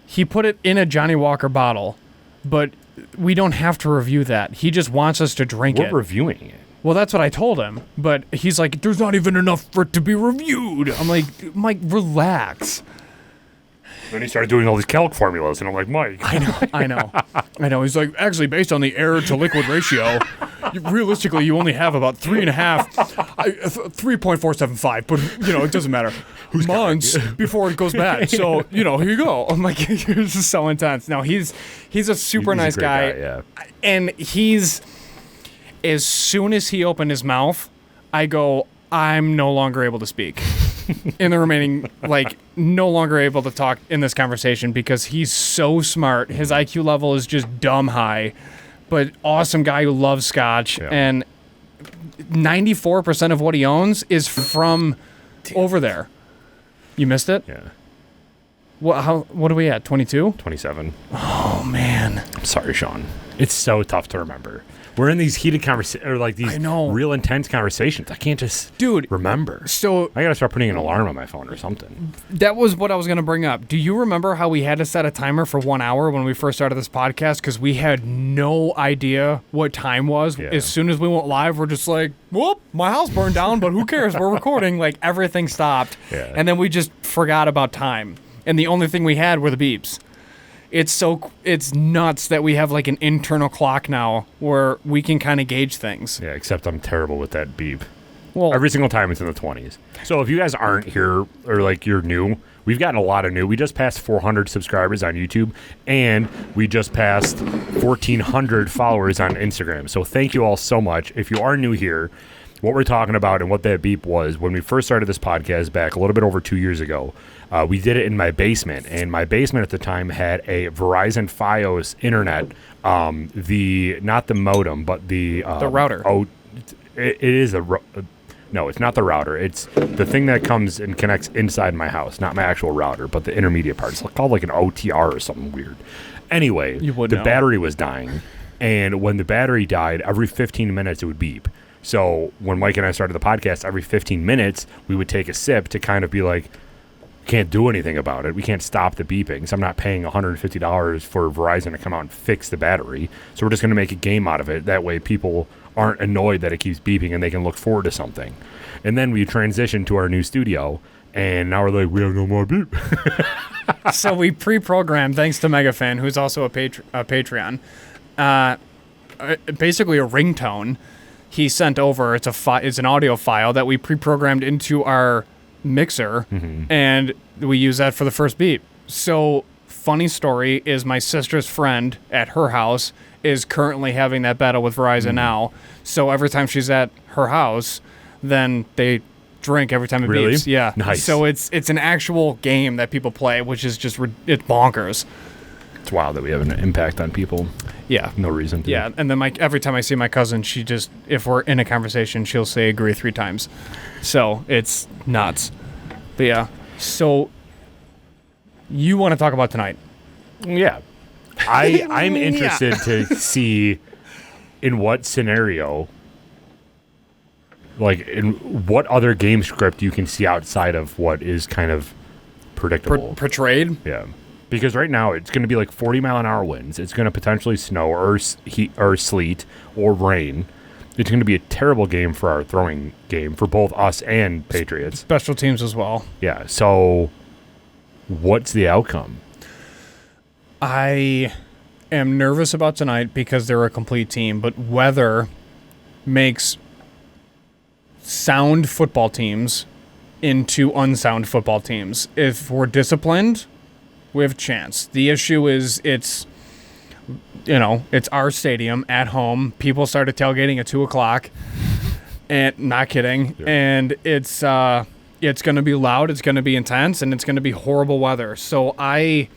[SPEAKER 2] He put it in a Johnny Walker bottle, but we don't have to review that. He just wants us to drink
[SPEAKER 1] We're
[SPEAKER 2] it.
[SPEAKER 1] reviewing it.
[SPEAKER 2] Well, that's what I told him, but he's like, there's not even enough for it to be reviewed. I'm like, Mike, relax.
[SPEAKER 1] Then he started doing all these calc formulas, and I'm like, Mike.
[SPEAKER 2] I know. He's like, actually, based on the air to liquid ratio, realistically, you only have about 3.475, but, it doesn't matter. Months before it goes bad. So, here you go. I'm like, this is so intense. No, he's a super nice guy.
[SPEAKER 1] Yeah.
[SPEAKER 2] And as soon as he opened his mouth, I go, I'm no longer able to speak. In the remaining, no longer able to talk in this conversation because he's so smart. His IQ level is just dumb high, but awesome guy who loves scotch.
[SPEAKER 1] Yeah.
[SPEAKER 2] And 94% of what he owns is from over there. You missed it?
[SPEAKER 1] Yeah.
[SPEAKER 2] What are we at, 22?
[SPEAKER 1] 27.
[SPEAKER 2] Oh, man.
[SPEAKER 1] I'm sorry, Sean. It's so tough to remember. We're in these heated conversations, or like these real intense conversations. I can't just remember.
[SPEAKER 2] So
[SPEAKER 1] I got to start putting an alarm on my phone or something.
[SPEAKER 2] That was what I was going to bring up. Do you remember how we had to set a timer for 1 hour when we first started this podcast? Because we had no idea what time was.
[SPEAKER 1] Yeah.
[SPEAKER 2] As soon as we went live, we're just like, whoop, my house burned down, but who cares? We're recording. Like, everything stopped.
[SPEAKER 1] Yeah.
[SPEAKER 2] And then we just forgot about time. And the only thing we had were the beeps. It's nuts that we have like an internal clock now where we can kind of gauge things.
[SPEAKER 1] Yeah, except I'm terrible with that beep.
[SPEAKER 2] Well,
[SPEAKER 1] Every single time it's in the 20s. So if you guys aren't here, or like you're new, we've gotten a lot of new. We just passed 400 subscribers on YouTube, and we just passed 1,400 followers on Instagram. So thank you all so much. If you are new here, what we're talking about and what that beep was, when we first started this podcast back a little bit over 2 years ago, we did it in my basement, and my basement at the time had a Verizon Fios internet, not the modem, but the
[SPEAKER 2] router.
[SPEAKER 1] Oh, it is no, it's not the router. It's the thing that comes and connects inside my house, not my actual router, but the intermediate part. It's called like an OTR or something weird. Anyway, the battery was dying, and when the battery died, every 15 minutes it would beep. So when Mike and I started the podcast, every 15 minutes we would take a sip to kind of be like, can't do anything about it. We can't stop the beeping. So I'm not paying $150 for Verizon to come out and fix the battery. So we're just going to make a game out of it. That way people aren't annoyed that it keeps beeping and they can look forward to something. And then we transitioned to our new studio, and now we're like, we have no more beep.
[SPEAKER 2] So we pre-programmed, thanks to Megafan, who's also a Patreon, basically a ringtone he sent over. It's an audio file that we pre-programmed into our mixer, and we use that for the first beep. So funny story is my sister's friend at her house is currently having that battle with Verizon now. So every time she's at her house, then they drink every time it beeps. Yeah.
[SPEAKER 1] Nice.
[SPEAKER 2] So it's an actual game that people play, which is just it's bonkers.
[SPEAKER 1] It's wild that we have an impact on people.
[SPEAKER 2] Yeah.
[SPEAKER 1] No reason to.
[SPEAKER 2] Yeah, and then every time I see my cousin, she just, if we're in a conversation, she'll say agree 3 times. So it's nuts. But yeah, so You want to talk about tonight?
[SPEAKER 1] Yeah. I'm interested to see in what scenario, like in what other game script you can see outside of what is kind of predictable.
[SPEAKER 2] Portrayed?
[SPEAKER 1] Yeah. Because right now it's going to be like 40-mile-an-hour winds. It's going to potentially snow or heat or sleet or rain. It's going to be a terrible game for our throwing game for both us and Patriots.
[SPEAKER 2] Special teams as well.
[SPEAKER 1] Yeah. So what's the outcome?
[SPEAKER 2] I am nervous about tonight because they're a complete team, but weather makes sound football teams into unsound football teams. If we're disciplined, we have a chance. The issue is it's our stadium at home. People started tailgating at 2:00, and not kidding. Yeah. And it's going to be loud. It's going to be intense, and it's going to be horrible weather. So I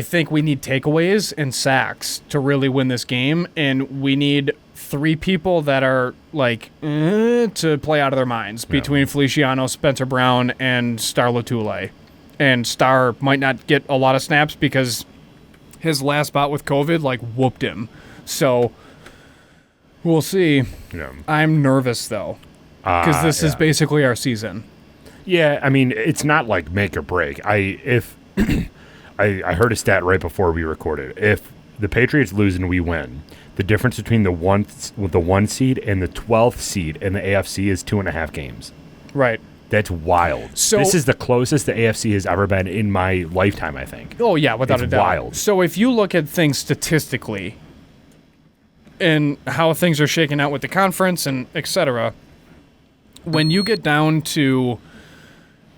[SPEAKER 2] think we need takeaways and sacks to really win this game, and we need 3 people that are like to play out of their minds between Feliciano, Spencer Brown, and Star Latulle. And Star might not get a lot of snaps because his last bout with COVID whooped him. So we'll see. Yeah. I'm nervous though because this is basically our season.
[SPEAKER 1] Yeah, I mean it's not like make or break. I heard a stat right before we recorded. If the Patriots lose and we win, the difference between the 1 seed and the 12th seed in the AFC is 2.5 games.
[SPEAKER 2] Right.
[SPEAKER 1] That's wild. So this is the closest the AFC has ever been in my lifetime, I think.
[SPEAKER 2] Oh yeah, without a doubt.
[SPEAKER 1] Wild.
[SPEAKER 2] So if you look at things statistically and how things are shaking out with the conference and etc., when you get down to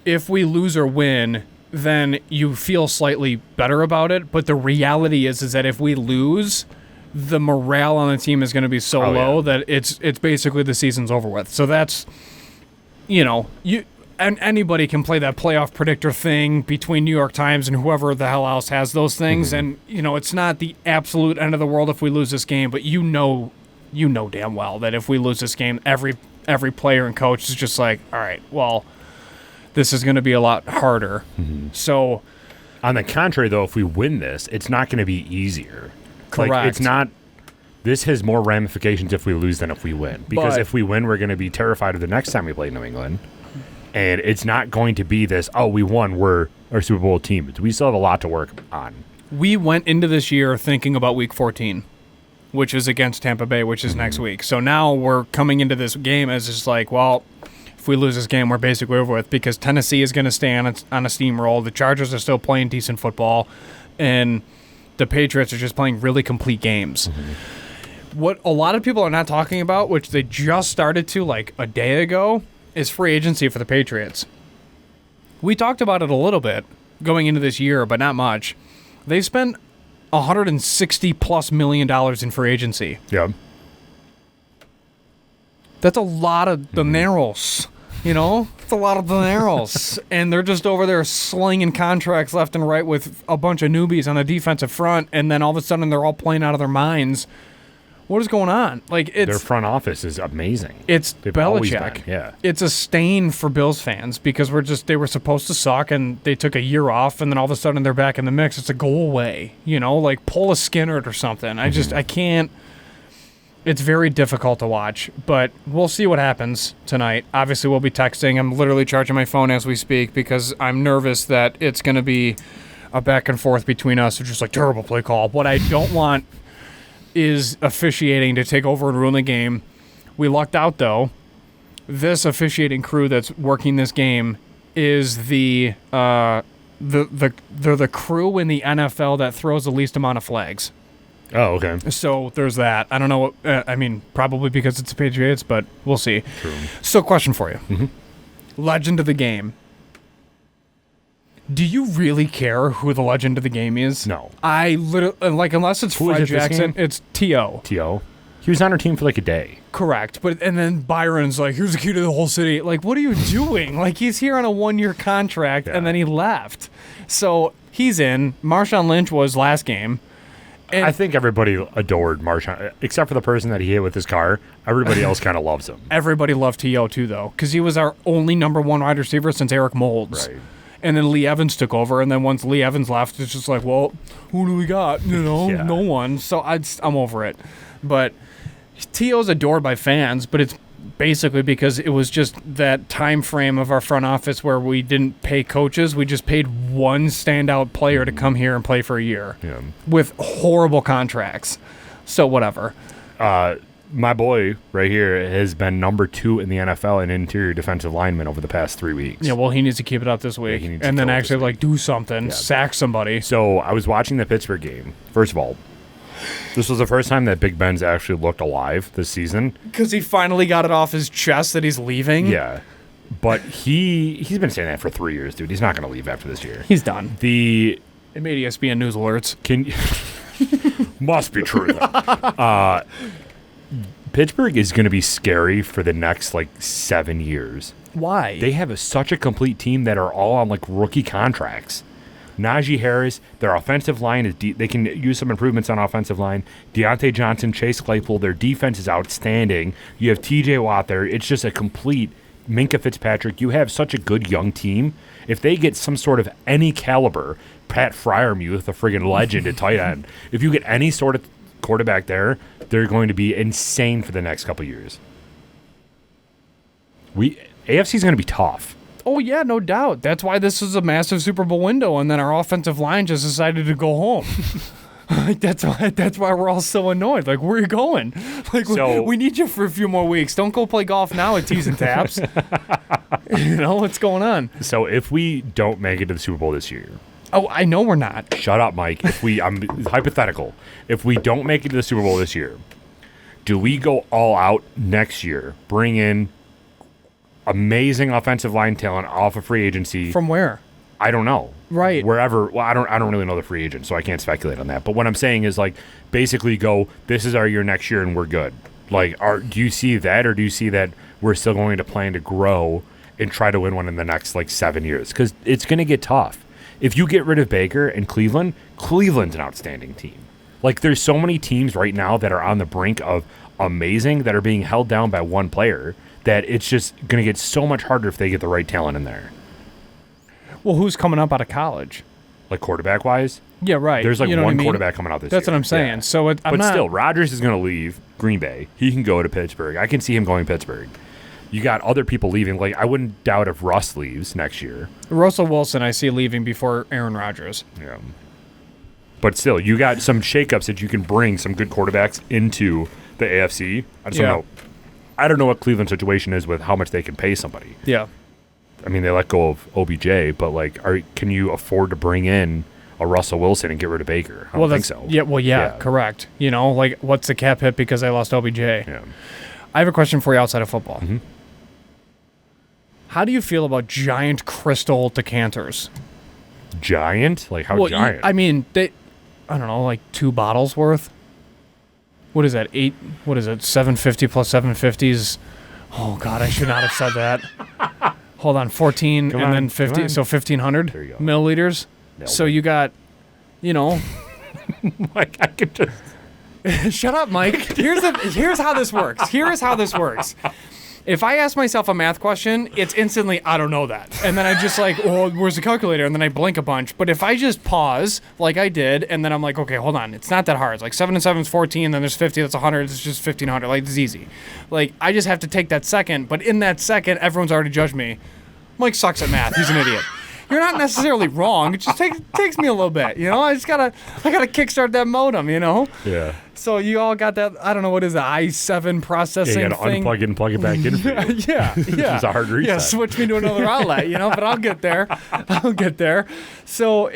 [SPEAKER 2] if we lose or win, then you feel slightly better about it. But the reality is that if we lose, the morale on the team is going to be so low that it's basically the season's over with. So that's, and anybody can play that playoff predictor thing between New York Times and whoever the hell else has those things. Mm-hmm. And, it's not the absolute end of the world if we lose this game, but you know damn well that if we lose this game, every player and coach is just like, all right, well, this is going to be a lot harder. Mm-hmm. So,
[SPEAKER 1] on the contrary, though, if we win this, it's not going to be easier.
[SPEAKER 2] Correct.
[SPEAKER 1] It's not. This has more ramifications if we lose than if we win. Because if we win, we're going to be terrified of the next time we play New England. And it's not going to be this, we won, we're our Super Bowl team. We still have a lot to work on.
[SPEAKER 2] We went into this year thinking about Week 14, which is against Tampa Bay, which is next week. So now we're coming into this game as just like, well, if we lose this game, we're basically over with because Tennessee is going to stay on a steamroll. The Chargers are still playing decent football, and the Patriots are just playing really complete games. Mm-hmm. What a lot of people are not talking about, which they just started to a day ago, is free agency for the Patriots. We talked about it a little bit going into this year, but not much. They spent $160+ million in free agency.
[SPEAKER 1] Yeah.
[SPEAKER 2] That's a lot of dineros. It's a lot of dineros. And they're just over there slinging contracts left and right with a bunch of newbies on the defensive front, and then all of a sudden they're all playing out of their minds. What is going on?
[SPEAKER 1] Their front office is amazing.
[SPEAKER 2] It's Belichick.
[SPEAKER 1] Yeah.
[SPEAKER 2] It's a stain for Bills fans because they were supposed to suck and they took a year off and then all of a sudden they're back in the mix. It's a go away, pull a Skinnerd or something. I can't. It's very difficult to watch, but we'll see what happens tonight. Obviously, we'll be texting. I'm literally charging my phone as we speak because I'm nervous that it's going to be a back and forth between us. It's just terrible play call. What I don't want is officiating to take over and ruin the game. We lucked out, though. This officiating crew that's working this game is they're the crew in the NFL that throws the least amount of flags.
[SPEAKER 1] Oh, okay.
[SPEAKER 2] So there's that. I don't know. Probably because it's the Patriots, but we'll see.
[SPEAKER 1] True.
[SPEAKER 2] So question for you.
[SPEAKER 1] Mm-hmm.
[SPEAKER 2] Legend of the game. Do you really care who the legend of the game is?
[SPEAKER 1] No.
[SPEAKER 2] I literally, unless it's Fred Jackson, it's T.O.
[SPEAKER 1] T.O.? He was on our team for a day.
[SPEAKER 2] Correct. And then Byron's here's the key to the whole city. What are you doing? He's here on a 1-year contract, and then he left. So he's in. Marshawn Lynch was last game. And
[SPEAKER 1] I think everybody adored Marshawn, except for the person that he hit with his car. Everybody else kind of loves him.
[SPEAKER 2] Everybody loved T.O. too, though, because he was our only number 1 wide receiver since Eric Moulds.
[SPEAKER 1] Right.
[SPEAKER 2] And then Lee Evans took over, and then once Lee Evans left, it's just like, well, who do we got?
[SPEAKER 1] Yeah.
[SPEAKER 2] No one. So I'm over it. But T.O.'s adored by fans, but it's basically because it was just that time frame of our front office where we didn't pay coaches. We just paid one standout player to come here and play for a year with horrible contracts. So whatever.
[SPEAKER 1] My boy right here has been number 2 in the NFL in interior defensive lineman over the past 3 weeks.
[SPEAKER 2] Yeah, well, he needs to keep it up this week. And then actually, like, do something, sack somebody.
[SPEAKER 1] So I was watching the Pittsburgh game. First of all, this was the first time that Big Ben's actually looked alive this season.
[SPEAKER 2] Because he finally got it off his chest that he's leaving.
[SPEAKER 1] Yeah. But he's been saying that for 3 years, dude. He's not going to leave after this year.
[SPEAKER 2] He's done.
[SPEAKER 1] It
[SPEAKER 2] made ESPN News alerts.
[SPEAKER 1] Must be true, though. Pittsburgh is going to be scary for the next, 7 years.
[SPEAKER 2] Why?
[SPEAKER 1] They have such a complete team that are all on, rookie contracts. Najee Harris, their offensive line is they can use some improvements on offensive line. Deontay Johnson, Chase Claypool, their defense is outstanding. You have TJ Watt there. It's just a complete Minka Fitzpatrick. You have such a good young team. If they get some sort of any caliber, Pat Fryermuth, the friggin' legend at tight end, if you get any sort of quarterback there, they're going to be insane for the next couple years. AFC is going to be tough.
[SPEAKER 2] Oh, yeah, no doubt. That's why this is a massive Super Bowl window, and then our offensive line just decided to go home. That's why we're all so annoyed. Like, where are you going? We need you for a few more weeks. Don't go play golf now at Tees and Taps. What's going on?
[SPEAKER 1] So if we don't make it to the Super Bowl this year...
[SPEAKER 2] Oh, I know we're not.
[SPEAKER 1] Shut up, Mike. I'm hypothetical. If we don't make it to the Super Bowl this year, do we go all out next year, bring in amazing offensive line talent off of free agency?
[SPEAKER 2] From where?
[SPEAKER 1] I don't know.
[SPEAKER 2] Right.
[SPEAKER 1] Wherever. Well, I don't really know the free agent, so I can't speculate on that. But what I'm saying is, basically go, this is our year next year and we're good. Do you see that, or do you see that we're still going to plan to grow and try to win one in the next, 7 years? Because it's going to get tough. If you get rid of Baker and Cleveland's an outstanding team. There's so many teams right now that are on the brink of amazing that are being held down by one player that it's just going to get so much harder if they get the right talent in there.
[SPEAKER 2] Well, who's coming up out of college?
[SPEAKER 1] Quarterback-wise?
[SPEAKER 2] Yeah, right.
[SPEAKER 1] There's one quarterback coming out this year.
[SPEAKER 2] That's what I'm saying.
[SPEAKER 1] Yeah.
[SPEAKER 2] So
[SPEAKER 1] still, Rodgers is going to leave Green Bay. He can go to Pittsburgh. I can see him going to Pittsburgh. You got other people leaving. I wouldn't doubt if Russ leaves next year.
[SPEAKER 2] Russell Wilson, I see leaving before Aaron Rodgers.
[SPEAKER 1] Yeah. But still, you got some shakeups that you can bring some good quarterbacks into the AFC. I just don't know. I don't know what Cleveland's situation is with how much they can pay somebody.
[SPEAKER 2] Yeah.
[SPEAKER 1] I mean, they let go of OBJ, but can you afford to bring in a Russell Wilson and get rid of Baker? I don't think so.
[SPEAKER 2] Yeah, correct. What's the cap hit because I lost OBJ?
[SPEAKER 1] Yeah.
[SPEAKER 2] I have a question for you outside of football.
[SPEAKER 1] Mm-hmm.
[SPEAKER 2] How do you feel about giant crystal decanters?
[SPEAKER 1] Giant? How giant?
[SPEAKER 2] I don't know, 2 bottles worth? What is that, 8? What is it, 750 plus 750s? Oh, God, I should not have said that. Hold on, 14 and then 50, so 1,500 milliliters. So you got,
[SPEAKER 1] Mike, I could just...
[SPEAKER 2] Shut up, Mike. Here's how this works. Here is how this works. If I ask myself a math question, it's instantly, I don't know that. And then I just where's the calculator? And then I blink a bunch. But if I just pause, like I did, and then I'm like, okay, hold on. It's not that hard. It's 7 and 7 is 14, then there's 50, that's 100, it's just 1,500. It's easy. I just have to take that second. But in that second, everyone's already judged me. Mike sucks at math. He's an idiot. You're not necessarily wrong. It just takes me a little bit, I gotta kickstart that modem,
[SPEAKER 1] Yeah.
[SPEAKER 2] So you all got that, I don't know, what is the i7 processing
[SPEAKER 1] you gotta
[SPEAKER 2] thing?
[SPEAKER 1] unplug it and plug it back in for you.
[SPEAKER 2] Yeah.
[SPEAKER 1] It's a hard reset.
[SPEAKER 2] Yeah, switch me to another outlet, but I'll get there. So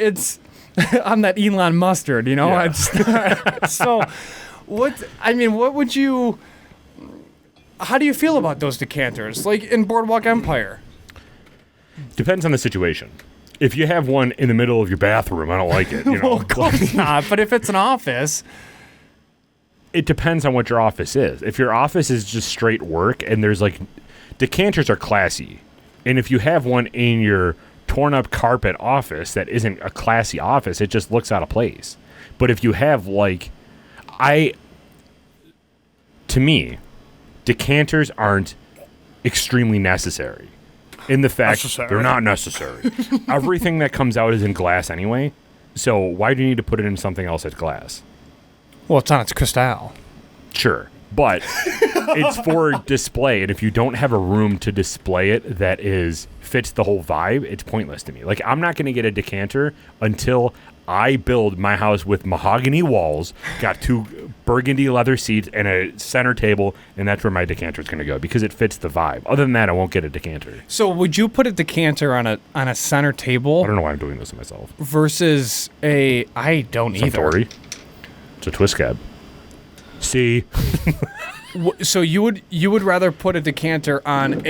[SPEAKER 2] I'm that Elon mustard,
[SPEAKER 1] Yeah.
[SPEAKER 2] So what would you, how do you feel about those decanters? In Boardwalk Empire?
[SPEAKER 1] Depends on the situation. If you have one in the middle of your bathroom, I don't like it.
[SPEAKER 2] Well, of course not. But if it's an office,
[SPEAKER 1] it depends on what your office is. If your office is just straight work and there's decanters are classy, and if you have one in your torn up carpet office that isn't a classy office, it just looks out of place. But if you have to me, decanters aren't extremely necessary. in the fact
[SPEAKER 2] necessary.
[SPEAKER 1] they're not necessary. Everything that comes out is in glass anyway. So why do you need to put it in something else that's glass?
[SPEAKER 2] Well, it's on its crystal.
[SPEAKER 1] Sure, but it's for display, and if you don't have a room to display it that fits the whole vibe, it's pointless to me. Like, I'm not going to get a decanter until I build my house with mahogany walls, got 2 burgundy leather seats, and a center table, and that's where my decanter is going to go because it fits the vibe. Other than that, I won't get a decanter.
[SPEAKER 2] So would you put a decanter on a center table?
[SPEAKER 1] I don't know why I'm doing this to myself.
[SPEAKER 2] Versus I don't either.
[SPEAKER 1] Suntory. It's a twist cab. See?
[SPEAKER 2] So you would rather put a decanter on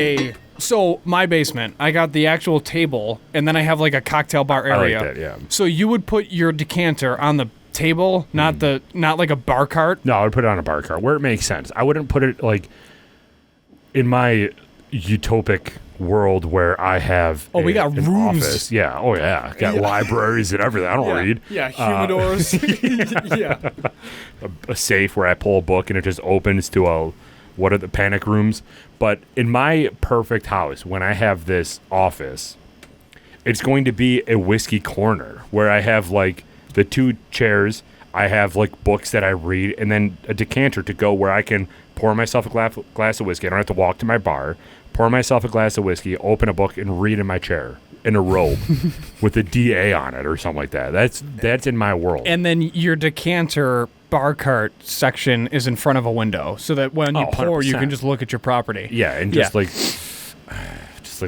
[SPEAKER 2] So my basement, I got the actual table, and then I have like a cocktail bar area.
[SPEAKER 1] I like that, yeah.
[SPEAKER 2] So you would put your decanter on the table, not like a bar cart.
[SPEAKER 1] No, I would put it on a bar cart where it makes sense. I wouldn't put it like in my utopic world where I have
[SPEAKER 2] we got
[SPEAKER 1] an
[SPEAKER 2] rooms.
[SPEAKER 1] office. Yeah. Oh yeah. Got libraries and everything. I don't read.
[SPEAKER 2] Yeah, humidors. Yeah.
[SPEAKER 1] A safe where I pull a book and it just opens to what are the panic rooms. But in my perfect house, when I have this office, it's going to be a whiskey corner where I have like the 2 chairs. I have like books that I read, and then a decanter to go where I can pour myself a glass of whiskey. I don't have to walk to my bar. Pour myself a glass of whiskey, open a book, and read in my chair in a robe with a DA on it or something like that. That's in my world.
[SPEAKER 2] And then your decanter bar cart section is in front of a window, so that when you pour,
[SPEAKER 1] 100%.
[SPEAKER 2] you can just look at your property.
[SPEAKER 1] Yeah, and just like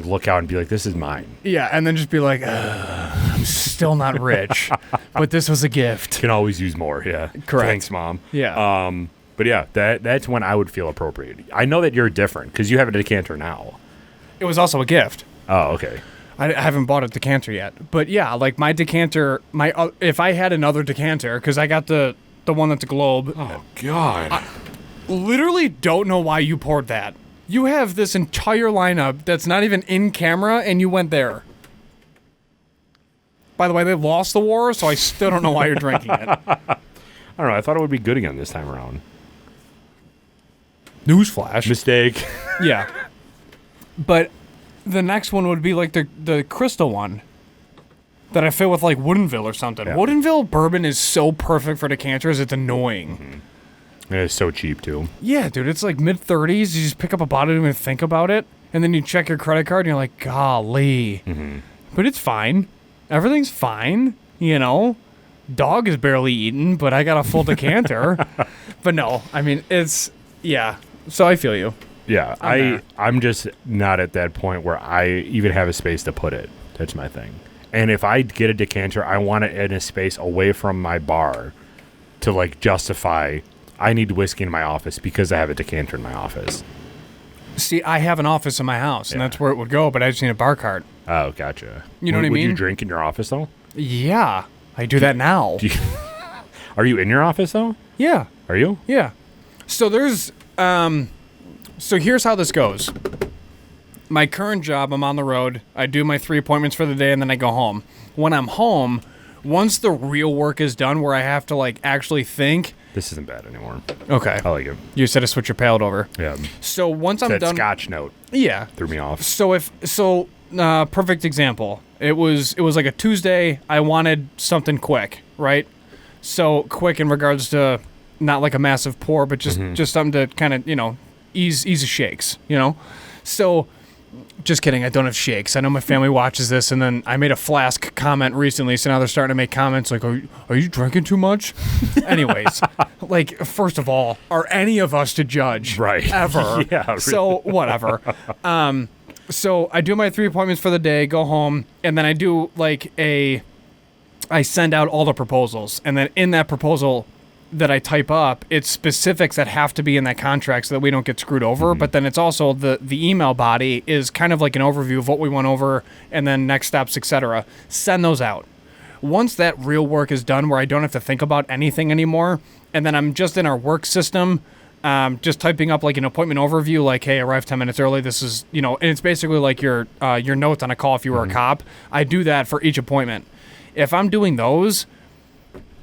[SPEAKER 1] look out and be like, this is mine.
[SPEAKER 2] Yeah, and then just be like, I'm still not rich, but this was a gift.
[SPEAKER 1] Can always use more. Yeah,
[SPEAKER 2] Correct.
[SPEAKER 1] Thanks, Mom.
[SPEAKER 2] Yeah.
[SPEAKER 1] But yeah, that's when I would feel appropriate. I know that you're different because you have a decanter now.
[SPEAKER 2] It was also a gift.
[SPEAKER 1] Oh, okay.
[SPEAKER 2] I haven't bought a decanter yet, but yeah, like my decanter, if I had another decanter, because I got the one that's a globe.
[SPEAKER 1] Oh God.
[SPEAKER 2] I literally don't know why you poured that. You have this entire lineup that's not even in camera, and you went there. By the way, they lost the war, so I still don't know why you're drinking it.
[SPEAKER 1] I don't know. I thought it would be good again this time around.
[SPEAKER 2] Newsflash.
[SPEAKER 1] Mistake.
[SPEAKER 2] Yeah. But the next one would be like the crystal one that I fill with like Woodinville or something.
[SPEAKER 1] Yeah.
[SPEAKER 2] Woodinville bourbon is so perfect for decanters, it's annoying.
[SPEAKER 1] Mm-hmm. It's so cheap too.
[SPEAKER 2] Yeah, dude, it's like mid-30s. You just pick up a bottle, don't even think about it, and then you check your credit card, and you're like, golly.
[SPEAKER 1] Mm-hmm.
[SPEAKER 2] But it's fine. Everything's fine, you know? Dog is barely eaten, but I got a full decanter. But no, I mean, yeah. So I feel you.
[SPEAKER 1] Yeah, I'm just not at that point where I even have a space to put it. That's my thing. And if I get a decanter, I want it in a space away from my bar to like justify I need whiskey in my office because I have a decanter in my office.
[SPEAKER 2] See, I have an office in my house, and that's where it would go, but I just need a bar cart.
[SPEAKER 1] Oh, gotcha.
[SPEAKER 2] You know what I mean?
[SPEAKER 1] Would you drink in your office though?
[SPEAKER 2] Yeah, I do that now.
[SPEAKER 1] Are you in your office though?
[SPEAKER 2] Yeah.
[SPEAKER 1] Are you?
[SPEAKER 2] Yeah. So so here's how this goes. My current job, I'm on the road. I do my 3 appointments for the day, and then I go home. When I'm home, once the real work is done where I have to like actually think.
[SPEAKER 1] This isn't bad anymore.
[SPEAKER 2] Okay.
[SPEAKER 1] I like it.
[SPEAKER 2] You said to switch your palate over.
[SPEAKER 1] Yeah.
[SPEAKER 2] So once I'm
[SPEAKER 1] that
[SPEAKER 2] done.
[SPEAKER 1] Scotch note
[SPEAKER 2] Yeah.
[SPEAKER 1] threw me off.
[SPEAKER 2] So perfect example. It was like a Tuesday. I wanted something quick, right? So quick in regards to not like a massive pour, but just something to kind of, ease the shakes, So just kidding. I don't have shakes. I know my family watches this, and then I made a flask comment recently, so now they're starting to make comments like, are you drinking too much? Anyways, like, first of all, are any of us to judge?
[SPEAKER 1] Right.
[SPEAKER 2] Ever.
[SPEAKER 1] Yeah. Really.
[SPEAKER 2] So whatever. So I do my 3 appointments for the day, go home, and then I do I send out all the proposals, and then in that proposal that I type up, it's specifics that have to be in that contract so that we don't get screwed over. But then it's also the email body is kind of like an overview of what we went over and then next steps, etc. Send those out. Once that real work is done where I don't have to think about anything anymore, and then I'm just in our work system, just typing up like an appointment overview, like, hey, arrive 10 minutes early. This is, and it's basically like your notes on a call if you were a cop. I do that for each appointment. If I'm doing those,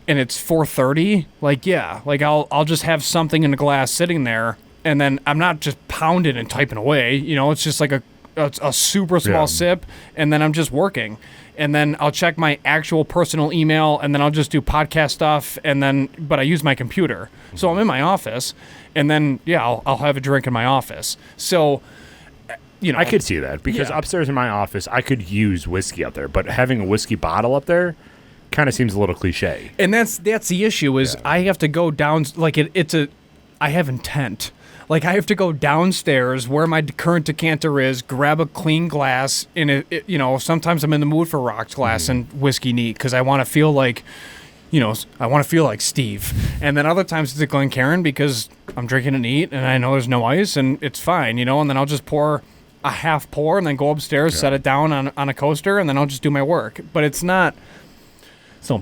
[SPEAKER 2] and it's 4:30, I'll just have something in a glass sitting there, and then I'm not just pounding and typing away. It's just like a super small sip, and then I'm just working. And then I'll check my actual personal email, and then I'll just do podcast stuff, but I use my computer. So I'm in my office, and then, I'll have a drink in my office. So,
[SPEAKER 1] I could see that, because upstairs in my office, I could use whiskey up there, but having a whiskey bottle up there kind of seems a little cliche.
[SPEAKER 2] And that's the issue is I have to go down, like I have intent. Like, I have to go downstairs where my current decanter is, grab a clean glass, and sometimes I'm in the mood for rocks glass and whiskey neat because I want to feel like, I want to feel like Steve. And then other times it's a Glencairn because I'm drinking it neat and I know there's no ice and it's fine, and then I'll just pour a half pour and then go upstairs, set it down on a coaster, and then I'll just do my work. But it's no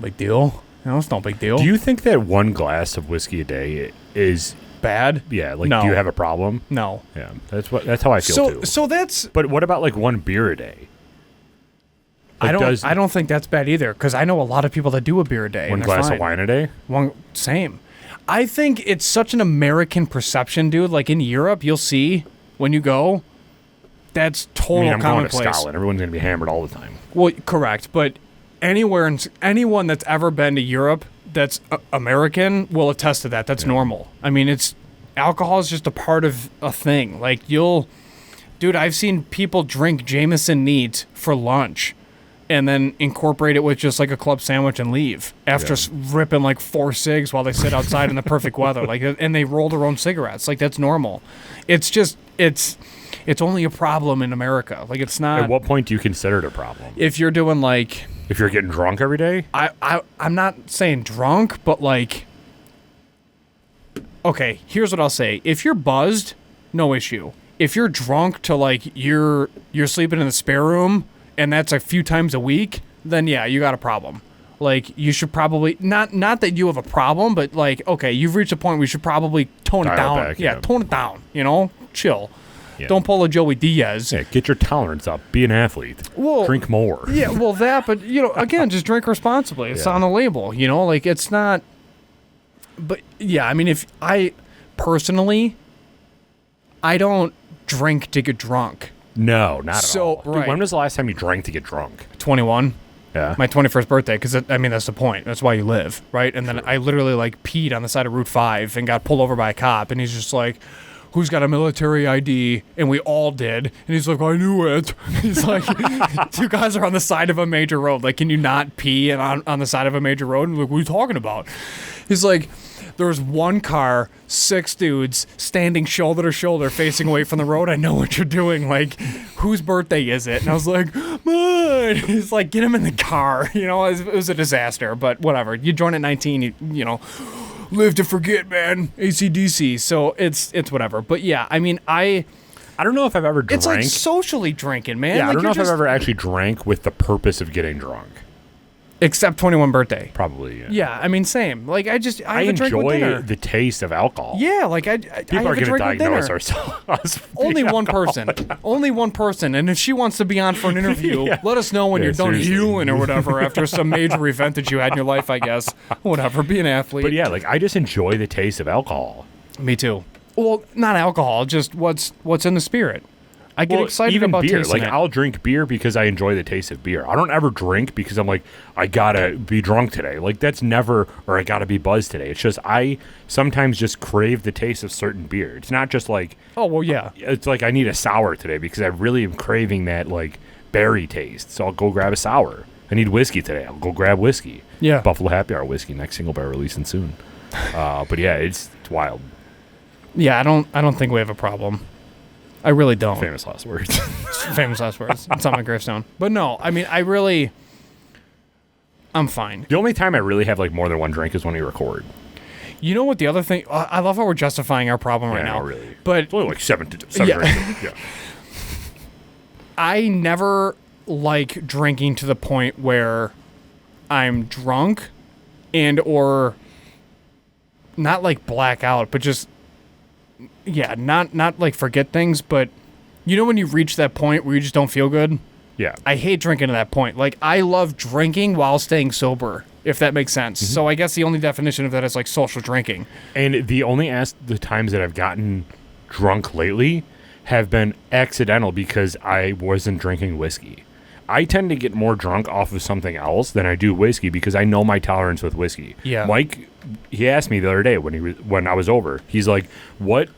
[SPEAKER 2] big deal. It's no big deal.
[SPEAKER 1] Do you think that one glass of whiskey a day is
[SPEAKER 2] bad?
[SPEAKER 1] Yeah, like,
[SPEAKER 2] no.
[SPEAKER 1] Do you have a problem?
[SPEAKER 2] No.
[SPEAKER 1] Yeah, that's how I feel too.
[SPEAKER 2] So that's.
[SPEAKER 1] But what about like one beer a day?
[SPEAKER 2] Like, I don't think that's bad either, because I know a lot of people that do a beer a day.
[SPEAKER 1] One glass of wine a day?
[SPEAKER 2] Same. I think it's such an American perception, dude. Like, in Europe, you'll see when you go, that's total
[SPEAKER 1] I'm
[SPEAKER 2] commonplace.
[SPEAKER 1] going to Scotland. Everyone's going to be hammered all the time.
[SPEAKER 2] Well, correct, but anyone that's ever been to Europe that's American will attest to that. That's normal. I mean, alcohol is just a part of a thing. Like, dude, I've seen people drink Jameson neat for lunch and then incorporate it with just like a club sandwich and leave after ripping like 4 cigs while they sit outside in the perfect weather. Like, and they roll their own cigarettes. Like, that's normal. It's just, it's only a problem in America. Like, it's not.
[SPEAKER 1] At what point do you consider it a problem?
[SPEAKER 2] If you're doing like.
[SPEAKER 1] If you're getting drunk every day?
[SPEAKER 2] I'm not saying drunk, but like. Okay, here's what I'll say. If you're buzzed, no issue. If you're drunk to like you're sleeping in the spare room and that's a few times a week, then yeah, you got a problem. Like, you should probably not that you have a problem, but like, okay, you've reached a point where you should probably tone it down.
[SPEAKER 1] Back,
[SPEAKER 2] tone it down, chill.
[SPEAKER 1] Yeah.
[SPEAKER 2] Don't pull a Joey Diaz.
[SPEAKER 1] Yeah, get your tolerance up. Be an athlete.
[SPEAKER 2] Well,
[SPEAKER 1] drink more.
[SPEAKER 2] Yeah, well, but again, just drink responsibly. It's on the label, like, it's not. But yeah, I mean, if I personally, I don't drink to get drunk.
[SPEAKER 1] No, not at all.
[SPEAKER 2] Right.
[SPEAKER 1] Dude, when was the last time you drank to get drunk?
[SPEAKER 2] 21.
[SPEAKER 1] Yeah.
[SPEAKER 2] My 21st birthday, because that's the point. That's why you live, right? And then I literally like peed on the side of Route 5 and got pulled over by a cop, and he's just like, who's got a military ID? And we all did. And he's like, I knew it. He's like, you guys are on the side of a major road. Like, can you not pee on the side of a major road? And like, what are you talking about? He's like, there's one car, 6 dudes standing shoulder to shoulder facing away from the road. I know what you're doing. Like, whose birthday is it? And I was like, mine. He's like, get him in the car. It was a disaster, but whatever. You join at 19, you live to forget, man. AC/DC. So it's whatever. But yeah, I mean, I
[SPEAKER 1] don't know if I've ever drank.
[SPEAKER 2] It's like socially drinking, man.
[SPEAKER 1] Yeah,
[SPEAKER 2] like,
[SPEAKER 1] I don't know if I've ever actually drank with the purpose of getting drunk.
[SPEAKER 2] Except 21 birthday.
[SPEAKER 1] Probably, yeah.
[SPEAKER 2] Yeah, I mean, same. Like, I
[SPEAKER 1] enjoy the taste of alcohol.
[SPEAKER 2] Yeah, like
[SPEAKER 1] people are going to diagnose ourselves.
[SPEAKER 2] Only one person. Only one person. And if she wants to be on for an interview, let us know when you're done healing or whatever after some major event that you had in your life, I guess. Whatever, be an athlete.
[SPEAKER 1] But yeah, like, I just enjoy the taste of alcohol.
[SPEAKER 2] Me too. Well, not alcohol, just what's in the spirit. I get excited
[SPEAKER 1] even
[SPEAKER 2] about
[SPEAKER 1] beer.
[SPEAKER 2] tasting
[SPEAKER 1] Like,
[SPEAKER 2] it.
[SPEAKER 1] I'll drink beer because I enjoy the taste of beer. I don't ever drink because I'm like, I gotta be drunk today. Like, that's never, or I gotta be buzzed today. It's just, I sometimes just crave the taste of certain beer. It's not just like,
[SPEAKER 2] oh, well, yeah.
[SPEAKER 1] It's like I need a sour today because I really am craving that, like, berry taste. So I'll go grab a sour. I need whiskey today. I'll go grab whiskey.
[SPEAKER 2] Yeah.
[SPEAKER 1] Buffalo Happy Hour whiskey, next single barrel releasing soon. But yeah, it's wild.
[SPEAKER 2] Yeah, I don't think we have a problem. I really don't.
[SPEAKER 1] Famous last words.
[SPEAKER 2] Famous last words. It's on my gravestone. But no, I mean, I'm fine.
[SPEAKER 1] The only time I really have like more than one drink is when we record.
[SPEAKER 2] You know what the other thing? I love how we're justifying our problem right now.
[SPEAKER 1] No, really.
[SPEAKER 2] But
[SPEAKER 1] it's only like seven drinks. Yeah.
[SPEAKER 2] I never like drinking to the point where I'm drunk and or not like blackout, but just not like forget things, but you know when you reach that point where you just don't feel good?
[SPEAKER 1] Yeah.
[SPEAKER 2] I hate drinking to that point. Like, I love drinking while staying sober, if that makes sense. Mm-hmm. So I guess the only definition of that is like social drinking.
[SPEAKER 1] And the times that I've gotten drunk lately have been accidental because I wasn't drinking whiskey. I tend to get more drunk off of something else than I do whiskey because I know my tolerance with whiskey.
[SPEAKER 2] Yeah.
[SPEAKER 1] Mike, he asked me the other day when I was over. He's like, "What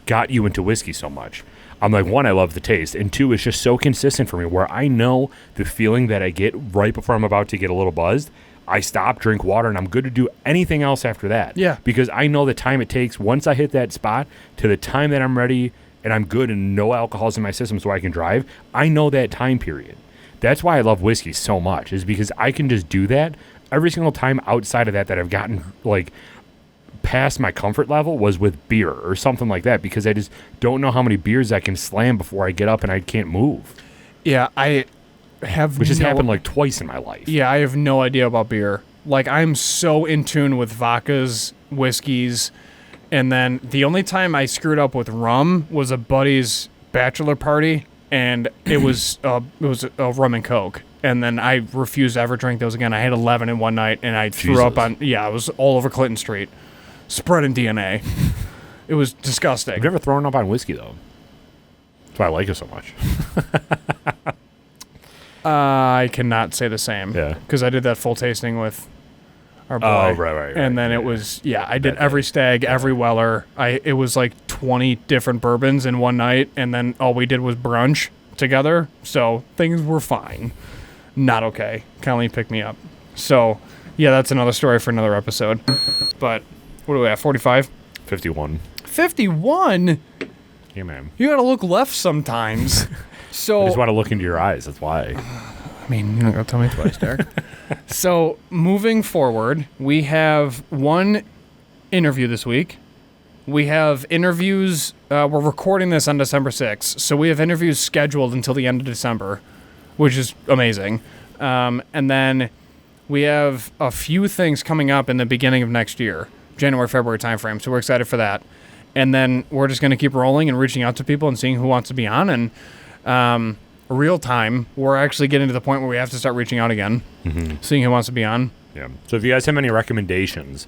[SPEAKER 1] got you into whiskey so much?" I'm like, one, I love the taste, and two, it's just so consistent for me where I know the feeling that I get right before I'm about to get a little buzzed. I stop, drink water, and I'm good to do anything else after that.
[SPEAKER 2] Yeah.
[SPEAKER 1] Because I know the time it takes once I hit that spot to the time that I'm ready and I'm good and no alcohol's in my system so I can drive. I know that time period. That's why I love whiskey so much, is because I can just do that every single time outside of that I've gotten like past my comfort level was with beer or something like that, because I just don't know how many beers I can slam before I get up and I can't move.
[SPEAKER 2] Yeah, I have
[SPEAKER 1] Which has happened like twice in my life.
[SPEAKER 2] Yeah, I have no idea about beer. Like, I'm so in tune with vodkas, whiskeys, and then the only time I screwed up with rum was a buddy's bachelor party, and it was a rum and coke. And then I refused to ever drink those again. I had 11 in one night, and I threw up on... Yeah, I was all over Clinton Street, spreading DNA. It was disgusting.
[SPEAKER 1] I've never thrown up on whiskey, though. That's why I like it so much.
[SPEAKER 2] I cannot say the same.
[SPEAKER 1] Yeah.
[SPEAKER 2] Because I did that full tasting with our boy.
[SPEAKER 1] Oh, right.
[SPEAKER 2] And then it was... Yeah, I did every stag, every Weller. It was like 20 different bourbons in one night, and then all we did was brunch together. So things were fine. Not okay. Colleen picked me up. So, yeah, that's another story for another episode. But, what are we at, 45?
[SPEAKER 1] 51.
[SPEAKER 2] 51?
[SPEAKER 1] Yeah, man.
[SPEAKER 2] You gotta look left sometimes. So
[SPEAKER 1] I just want to look into your eyes. That's why.
[SPEAKER 2] I mean, you're not gonna tell me twice, Derek. So, moving forward, we have one interview this week. We have interviews. We're recording this on December 6th, so we have interviews scheduled until the end of December, which is amazing. And then we have a few things coming up in the beginning of next year, January, February timeframe. So we're excited for that. And then we're just going to keep rolling and reaching out to people and seeing who wants to be on. And real time, we're actually getting to the point where we have to start reaching out again, seeing who wants to be on.
[SPEAKER 1] Yeah. So if you guys have any recommendations,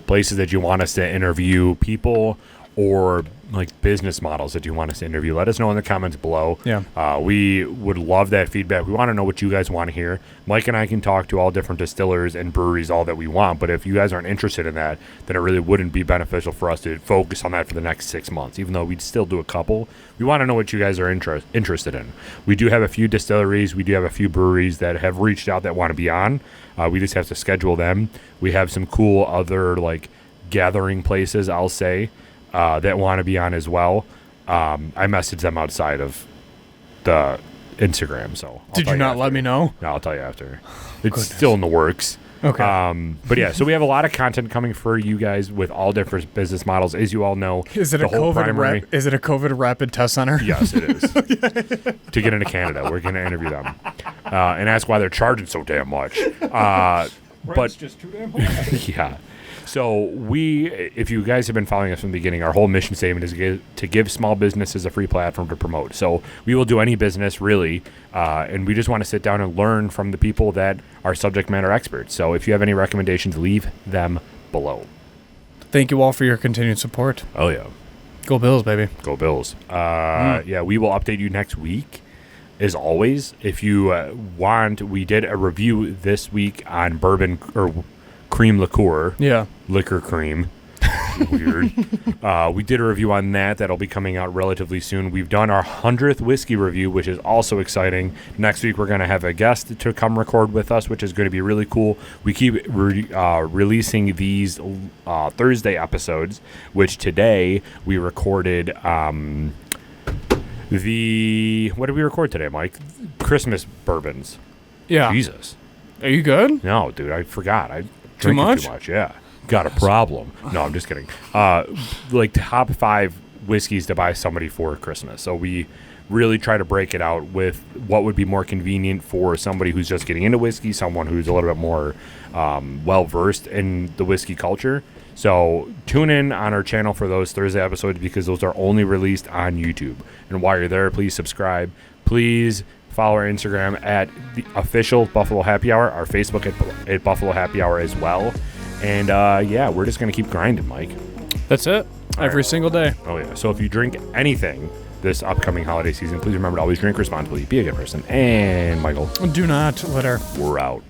[SPEAKER 1] places that you want us to interview, people or like business models that you want us to interview, let us know in the comments below.
[SPEAKER 2] Yeah.
[SPEAKER 1] We would love that feedback. We want to know what you guys want to hear. Mike and I can talk to all different distillers and breweries all that we want, but if you guys aren't interested in that, then it really wouldn't be beneficial for us to focus on that for the next 6 months, even though we'd still do a couple. We want to know what you guys are interested in. We do have a few distilleries. We do have a few breweries that have reached out that want to be on. We just have to schedule them. We have some cool other like gathering places, I'll say, that want to be on as well. I messaged them outside of the Instagram, so
[SPEAKER 2] Did you not let me know?
[SPEAKER 1] No, I'll tell you after. It's still in the works.
[SPEAKER 2] Okay.
[SPEAKER 1] But yeah, so we have a lot of content coming for you guys with all different business models. As you all know,
[SPEAKER 2] Is it a COVID rapid test center?
[SPEAKER 1] Yes, it is. To get into Canada, we're going to interview them and ask why they're charging so damn much. But
[SPEAKER 2] just too damn high.
[SPEAKER 1] yeah. So if you guys have been following us from the beginning, our whole mission statement is to give small businesses a free platform to promote. So we will do any business, really, and we just want to sit down and learn from the people that are subject matter experts. So if you have any recommendations, leave them below.
[SPEAKER 2] Thank you all for your continued support.
[SPEAKER 1] Oh, yeah.
[SPEAKER 2] Go Bills, baby.
[SPEAKER 1] Go Bills. Yeah, we will update you next week. As always, if you want, we did a review this week on bourbon or cream liqueur.
[SPEAKER 2] Yeah.
[SPEAKER 1] Liquor cream. Weird. We did a review on that. That'll be coming out relatively soon. We've done our 100th whiskey review, which is also exciting. Next week, we're going to have a guest to come record with us, which is going to be really cool. We keep releasing these Thursday episodes, which today we recorded what did we record today, Mike? Christmas bourbons.
[SPEAKER 2] Yeah.
[SPEAKER 1] Jesus.
[SPEAKER 2] Are you good?
[SPEAKER 1] No, dude, I forgot. I
[SPEAKER 2] Too much?
[SPEAKER 1] Too much, yeah. Got a problem. No, I'm just kidding. Like top 5 whiskeys to buy somebody for Christmas. So we really try to break it out with what would be more convenient for somebody who's just getting into whiskey, someone who's a little bit more well-versed in the whiskey culture. So tune in on our channel for those Thursday episodes because those are only released on YouTube. And while you're there, please subscribe. Please follow our Instagram at the official Buffalo Happy Hour, our Facebook at Buffalo Happy Hour as well. And yeah, we're just going to keep grinding, Mike.
[SPEAKER 2] That's it. Every single day.
[SPEAKER 1] Oh, yeah. So if you drink anything, this upcoming holiday season. Please remember to always drink responsibly, be a good person. And Michael,
[SPEAKER 2] Do not litter.
[SPEAKER 1] we're out.